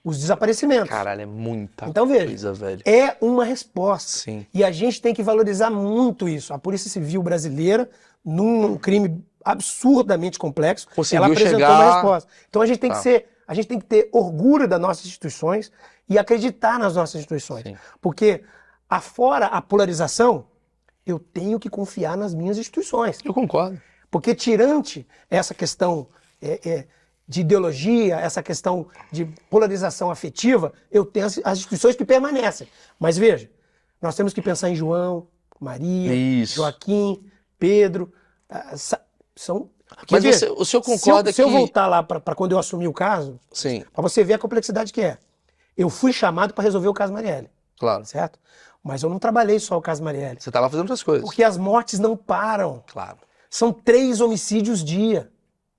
os desaparecimentos. Caralho, é muita Então veja, coisa, velho. é uma resposta. Sim. E a gente tem que valorizar muito isso. A Polícia Civil brasileira, num crime absurdamente complexo, Conseguiu ela apresentou chegar... uma resposta. Então a gente tem Tá. a gente tem que ter orgulho das nossas instituições e acreditar nas nossas instituições. Sim. Porque afora a polarização, eu tenho que confiar nas minhas instituições. Eu concordo. Porque tirante essa questão de ideologia, essa questão de polarização afetiva, eu tenho as instituições que permanecem. Mas veja, nós temos que pensar em João, Maria, Isso. Joaquim, Pedro, são... Mas Quer o senhor concorda se eu que... voltar lá para quando eu assumi o caso, Sim, para você ver a complexidade que é. Eu fui chamado para resolver o caso Marielle, claro. certo? Mas eu não trabalhei só o caso Marielle. Você tava fazendo outras coisas. Porque as mortes não param. Claro. São 3 homicídios dia.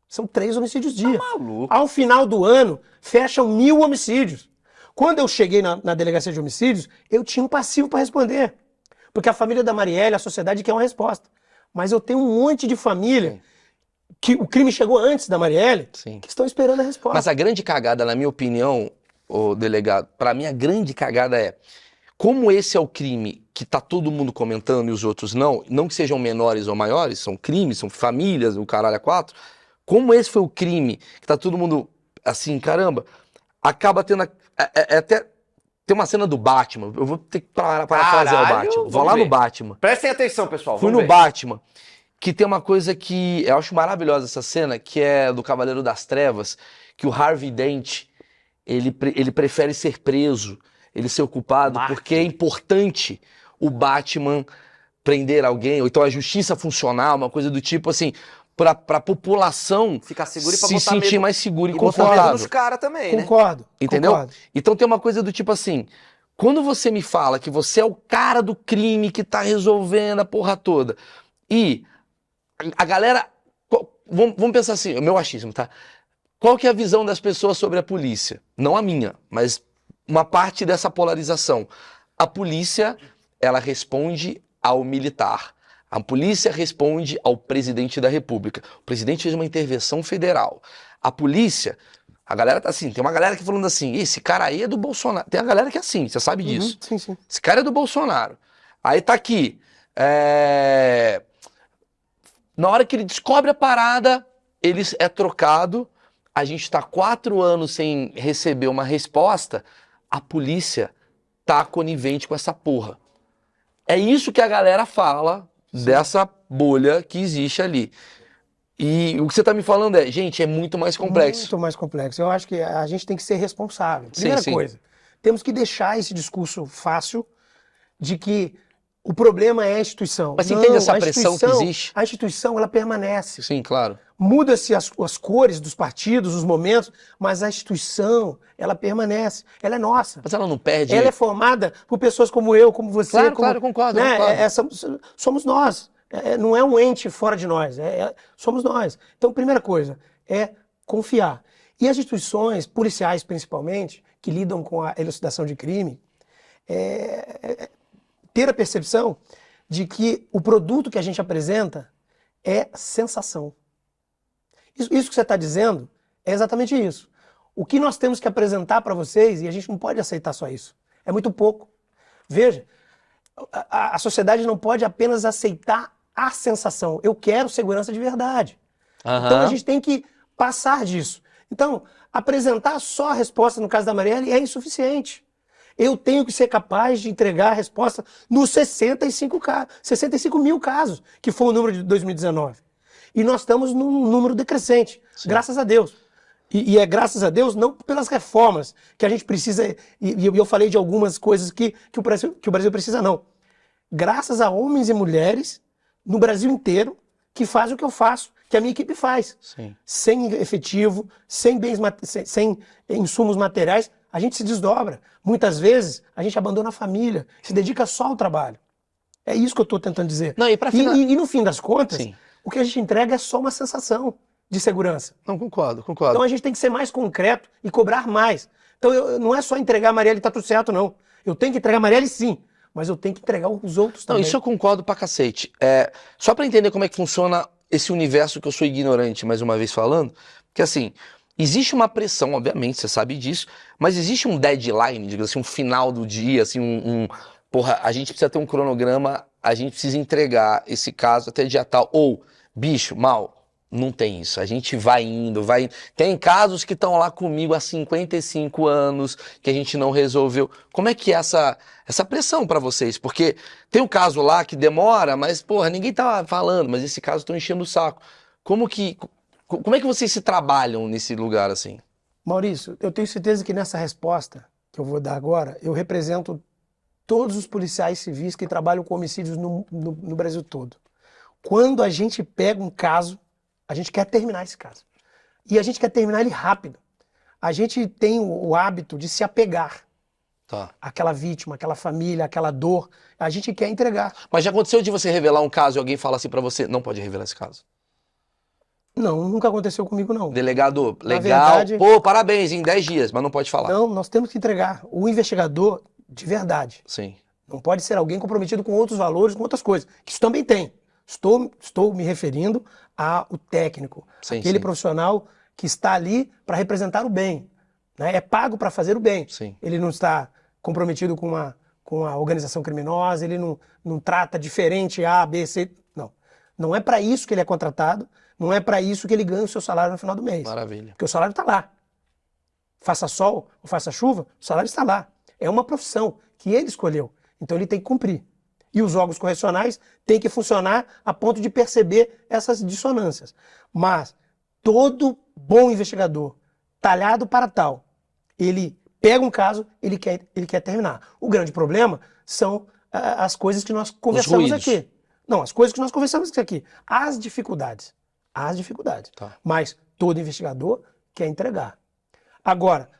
São 3 homicídios dia. maluco. Ao final do ano, fecham 1000 homicídios. Quando eu cheguei na delegacia de homicídios, eu tinha um passivo para responder. Porque a família da Marielle, a sociedade quer uma resposta. Mas eu tenho um monte de família que o crime chegou antes da Marielle, Sim. que estão esperando a resposta. Mas a grande cagada, na minha opinião, ô delegado, pra mim a grande cagada é, como esse é o crime que tá todo mundo comentando e os outros não que sejam menores ou maiores, são crimes, são famílias, o caralho é 4, como esse foi o crime que tá todo mundo assim, caramba, acaba tendo até tem uma cena do Batman, eu vou ter que parafrasear o Batman, vou vamos lá ver. no Batman. Prestem atenção, pessoal. Fui vamos no ver. Batman, que tem uma coisa que eu acho maravilhosa essa cena, que é do Cavaleiro das Trevas, que o Harvey Dent, ele prefere ser preso, ele ser culpado, Mártir. porque é importante o Batman prender alguém, ou então a justiça funcionar, uma coisa do tipo assim, pra população Ficar seguro e pra se botar sentir medo. mais segura e E botar medo confortável. nos caras também, né? Concordo. Entendeu? Concordo. Então tem uma coisa do tipo assim, quando você me fala que você é o cara do crime que tá resolvendo a porra toda, e a galera, vamos pensar assim, o meu achismo, tá? Qual que é a visão das pessoas sobre a polícia? Não a minha, mas uma parte dessa polarização. A polícia, ela responde ao militar. A polícia responde ao presidente da República. O presidente fez uma intervenção federal. A polícia, a galera tá assim, tem uma galera que falando assim, esse cara aí é do Bolsonaro. Tem a galera que é assim, você sabe disso. Sim, sim. Esse cara é do Bolsonaro. Aí tá aqui, na hora que ele descobre a parada, ele é trocado, a gente tá 4 anos sem receber uma resposta, a polícia tá conivente com essa porra. É isso que a galera fala dessa bolha que existe ali. E o que você tá me falando é, gente, é muito mais complexo. Muito mais complexo. Eu acho que a gente tem que ser responsável. Primeira sim. coisa, temos que deixar esse discurso fácil de que o problema é a instituição. Mas você Não, entende essa a pressão que instituição- existe? A instituição, ela permanece. Sim, claro. Muda-se as cores dos partidos, os momentos, mas a instituição, ela permanece. Ela é nossa. Mas ela não perde... Ela é formada por pessoas como eu, como você. Claro, como, claro, concordo, né? concordo. Somos nós. Não é um ente fora de nós. Somos nós. Então, primeira coisa é confiar. E as instituições policiais, principalmente, que lidam com a elucidação de crime, ter a percepção de que o produto que a gente apresenta é sensação. Isso que você está dizendo é exatamente isso. O que nós temos que apresentar para vocês, e a gente não pode aceitar só isso, é muito pouco. Veja, A sociedade não pode apenas aceitar a sensação. Eu quero segurança de verdade. Então a gente tem que passar disso. Então, apresentar só a resposta no caso da Marielle é insuficiente. Eu tenho que ser capaz de entregar a resposta nos 65 mil casos, que foi o número de 2019. E nós estamos num número decrescente, graças a Deus. E é graças a Deus, não pelas reformas que a gente precisa, e eu falei de algumas coisas que o Brasil precisa, não. Graças a homens e mulheres no Brasil inteiro que fazem o que eu faço, que a minha equipe faz. Sim. Sem efetivo, sem insumos materiais, a gente se desdobra. Muitas vezes, a gente abandona a família, se dedica só ao trabalho. É isso que eu estou tentando dizer. Não, e no fim das contas, Sim. o que a gente entrega é só uma sensação de segurança. Não, concordo. Então a gente tem que ser mais concreto e cobrar mais. Então não é só entregar a Marielle e tá tudo certo, não. Eu tenho que entregar a Marielle sim, mas eu tenho que entregar os outros também. Não, isso eu concordo pra cacete. Só pra entender como é que funciona esse universo que eu sou ignorante, mais uma vez falando, que assim, existe uma pressão, obviamente, você sabe disso, mas existe um deadline, digamos assim, um final do dia, assim, porra, a gente precisa ter um cronograma, a gente precisa entregar esse caso até dia tal, ou, bicho, mal, não tem isso, a gente vai indo. Tem casos que estão lá comigo há 55 anos, que a gente não resolveu. Como é que é essa pressão pra vocês? Porque tem um caso lá que demora, mas, porra, ninguém tá falando, mas esse caso estão enchendo o saco. Como é que vocês se trabalham nesse lugar assim? Maurício, eu tenho certeza que nessa resposta que eu vou dar agora, eu represento todos os policiais civis que trabalham com homicídios no Brasil todo. Quando a gente pega um caso, a gente quer terminar esse caso. E a gente quer terminar ele rápido. A gente tem o hábito de se apegar àquela vítima, àquela família, àquela dor. A gente quer entregar. Mas já aconteceu de você revelar um caso e alguém falar assim pra você, não pode revelar esse caso? Não, nunca aconteceu comigo, não. Delegado, legal, verdade, pô, parabéns, em 10 dias, mas não pode falar. Não, nós temos que entregar. O investigador, de verdade. Sim. Não pode ser alguém comprometido com outros valores, com outras coisas. Que isso também tem. Estou me referindo ao técnico. Sim, aquele sim. profissional que está ali para representar o bem. Né? É pago para fazer o bem. Sim. Ele não está comprometido com a organização criminosa, ele não trata diferente A, B, C. Não. Não é para isso que ele é contratado, não é para isso que ele ganha o seu salário no final do mês. Maravilha. Porque o salário está lá. Faça sol ou faça chuva, o salário está lá. É uma profissão que ele escolheu. Então ele tem que cumprir. E os órgãos correcionais têm que funcionar a ponto de perceber essas dissonâncias. Mas todo bom investigador, talhado para tal, ele pega um caso, ele quer terminar. O grande problema são as coisas que nós conversamos aqui. Não, as coisas que nós conversamos aqui. As dificuldades. As dificuldades. Tá. Mas todo investigador quer entregar. Agora,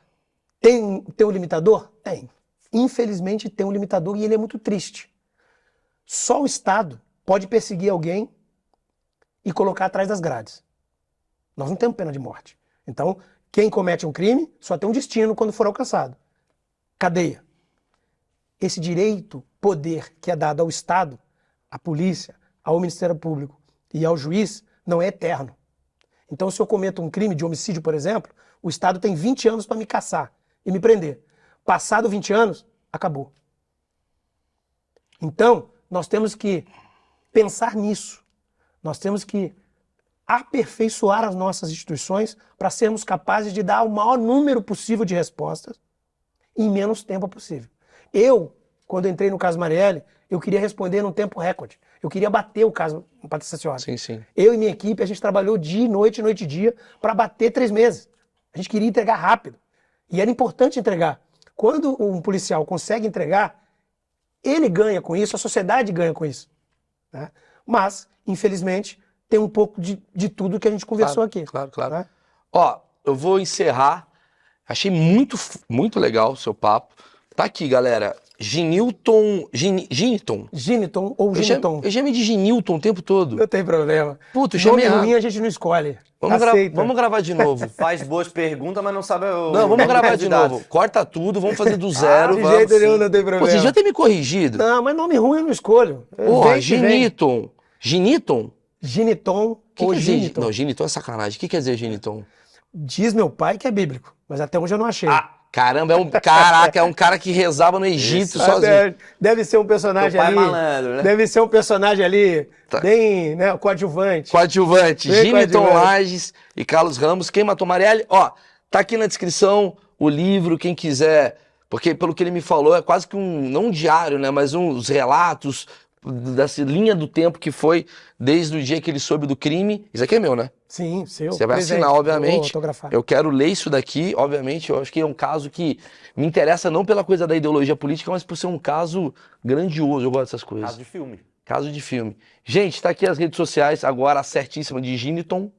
tem um limitador? Tem. Infelizmente tem um limitador e ele é muito triste. Só o Estado pode perseguir alguém e colocar atrás das grades. Nós não temos pena de morte. Então, quem comete um crime só tem um destino quando for alcançado. Cadeia. Esse direito, poder que é dado ao Estado, à polícia, ao Ministério Público e ao juiz, não é eterno. Então, se eu cometo um crime de homicídio, por exemplo, o Estado tem 20 anos para me caçar e me prender. Passado 20 anos, acabou. Então, nós temos que pensar nisso. Nós temos que aperfeiçoar as nossas instituições para sermos capazes de dar o maior número possível de respostas em menos tempo possível. Eu, quando entrei no caso Marielle, eu queria responder num tempo recorde. Eu queria bater o caso Patrícia Cioli. Sim, sim. Eu e minha equipe, a gente trabalhou dia e noite e dia para bater 3 meses. A gente queria entregar rápido. E era importante entregar. Quando um policial consegue entregar, ele ganha com isso, a sociedade ganha com isso. Né? Mas, infelizmente, tem um pouco de tudo que a gente conversou aqui. Claro. Né? Ó, eu vou encerrar. Achei muito legal o seu papo. Tá aqui, galera. Giniton ou Giniton. Eu chamei de Ginilton o tempo todo. Não tem problema. Puta, eu chamei Nome errado. ruim a gente não escolhe. Vamos gravar de novo. Faz boas perguntas, mas não sabe o. Não, vamos gravar de candidato. novo. Corta tudo, vamos fazer do zero. De vamos. jeito nenhum, não tem Pô, problema. você já tem me corrigido. Não, mas nome ruim eu não escolho. Porra, Vem que vem. Giniton. Giniton? Giniton Que ou quer dizer? Giniton. Não, Giniton é sacanagem. O que quer dizer Giniton? Diz meu pai que é bíblico, mas até hoje eu não achei. Caramba, é um cara que rezava no Egito sozinho. Deve ser um personagem Teu pai ali. malandro, né? Deve ser um personagem ali, bem, né, coadjuvante. Coadjuvante, Bem Giniton coadjuvante. Lages e Carlos Ramos. Quem matou Marielle? Ó, tá aqui na descrição o livro, quem quiser, porque pelo que ele me falou, é quase que não um diário, né, mas uns relatos dessa linha do tempo que foi desde o dia que ele soube do crime. Isso aqui é meu, né? Sim, seu. Você vai presente, assinar, vou obviamente. autografar. Eu quero ler isso daqui, obviamente. Eu acho que é um caso que me interessa não pela coisa da ideologia política, mas por ser um caso grandioso. Eu gosto dessas coisas. Caso de filme. Caso de filme. Gente, tá aqui as redes sociais, agora a certíssima de Giniton.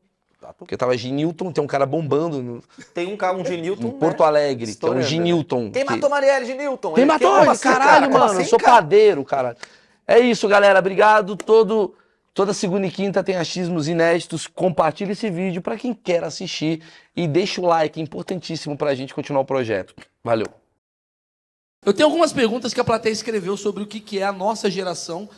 Porque tava Ginilton, tem um cara bombando Tem um Ginilton, em Porto Alegre, que é um Estourando, Ginilton. né? Quem matou Marielle, Ginilton? Quem matou? Como assim, Caralho, cara? Como mano, eu assim, sou cara? padeiro, caralho. É isso, galera. Obrigado. Toda segunda e quinta tem achismos inéditos. Compartilha esse vídeo pra quem quer assistir e deixa o like, é importantíssimo pra gente continuar o projeto. Valeu. Eu tenho algumas perguntas que a plateia escreveu sobre o que é a nossa geração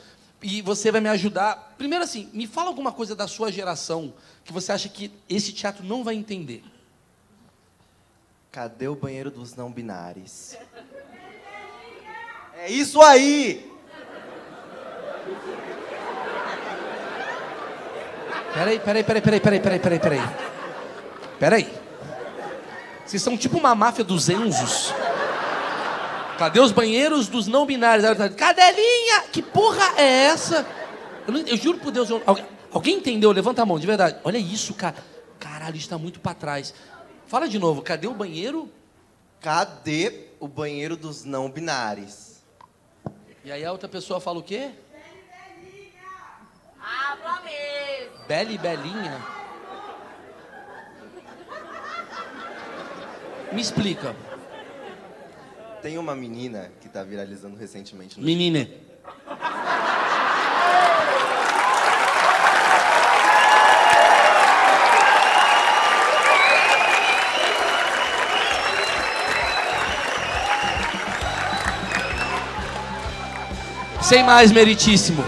e você vai me ajudar. Primeiro assim, me fala alguma coisa da sua geração que você acha que esse teatro não vai entender. Cadê o banheiro dos não binários? É isso aí! Peraí. Vocês são tipo uma máfia dos Enzos. Cadê os banheiros dos não binários? Cadelinha! Que porra é essa? Eu juro por Deus, alguém entendeu? Levanta a mão, de verdade. Olha isso, cara. Caralho, isso tá muito pra trás. Fala de novo, cadê o banheiro? Cadê o banheiro dos não binários? E aí a outra pessoa fala o quê? Abra mesmo. Bela e Belinha? Me explica. Tem uma menina que tá viralizando recentemente no Menina. Sem mais, meritíssimo.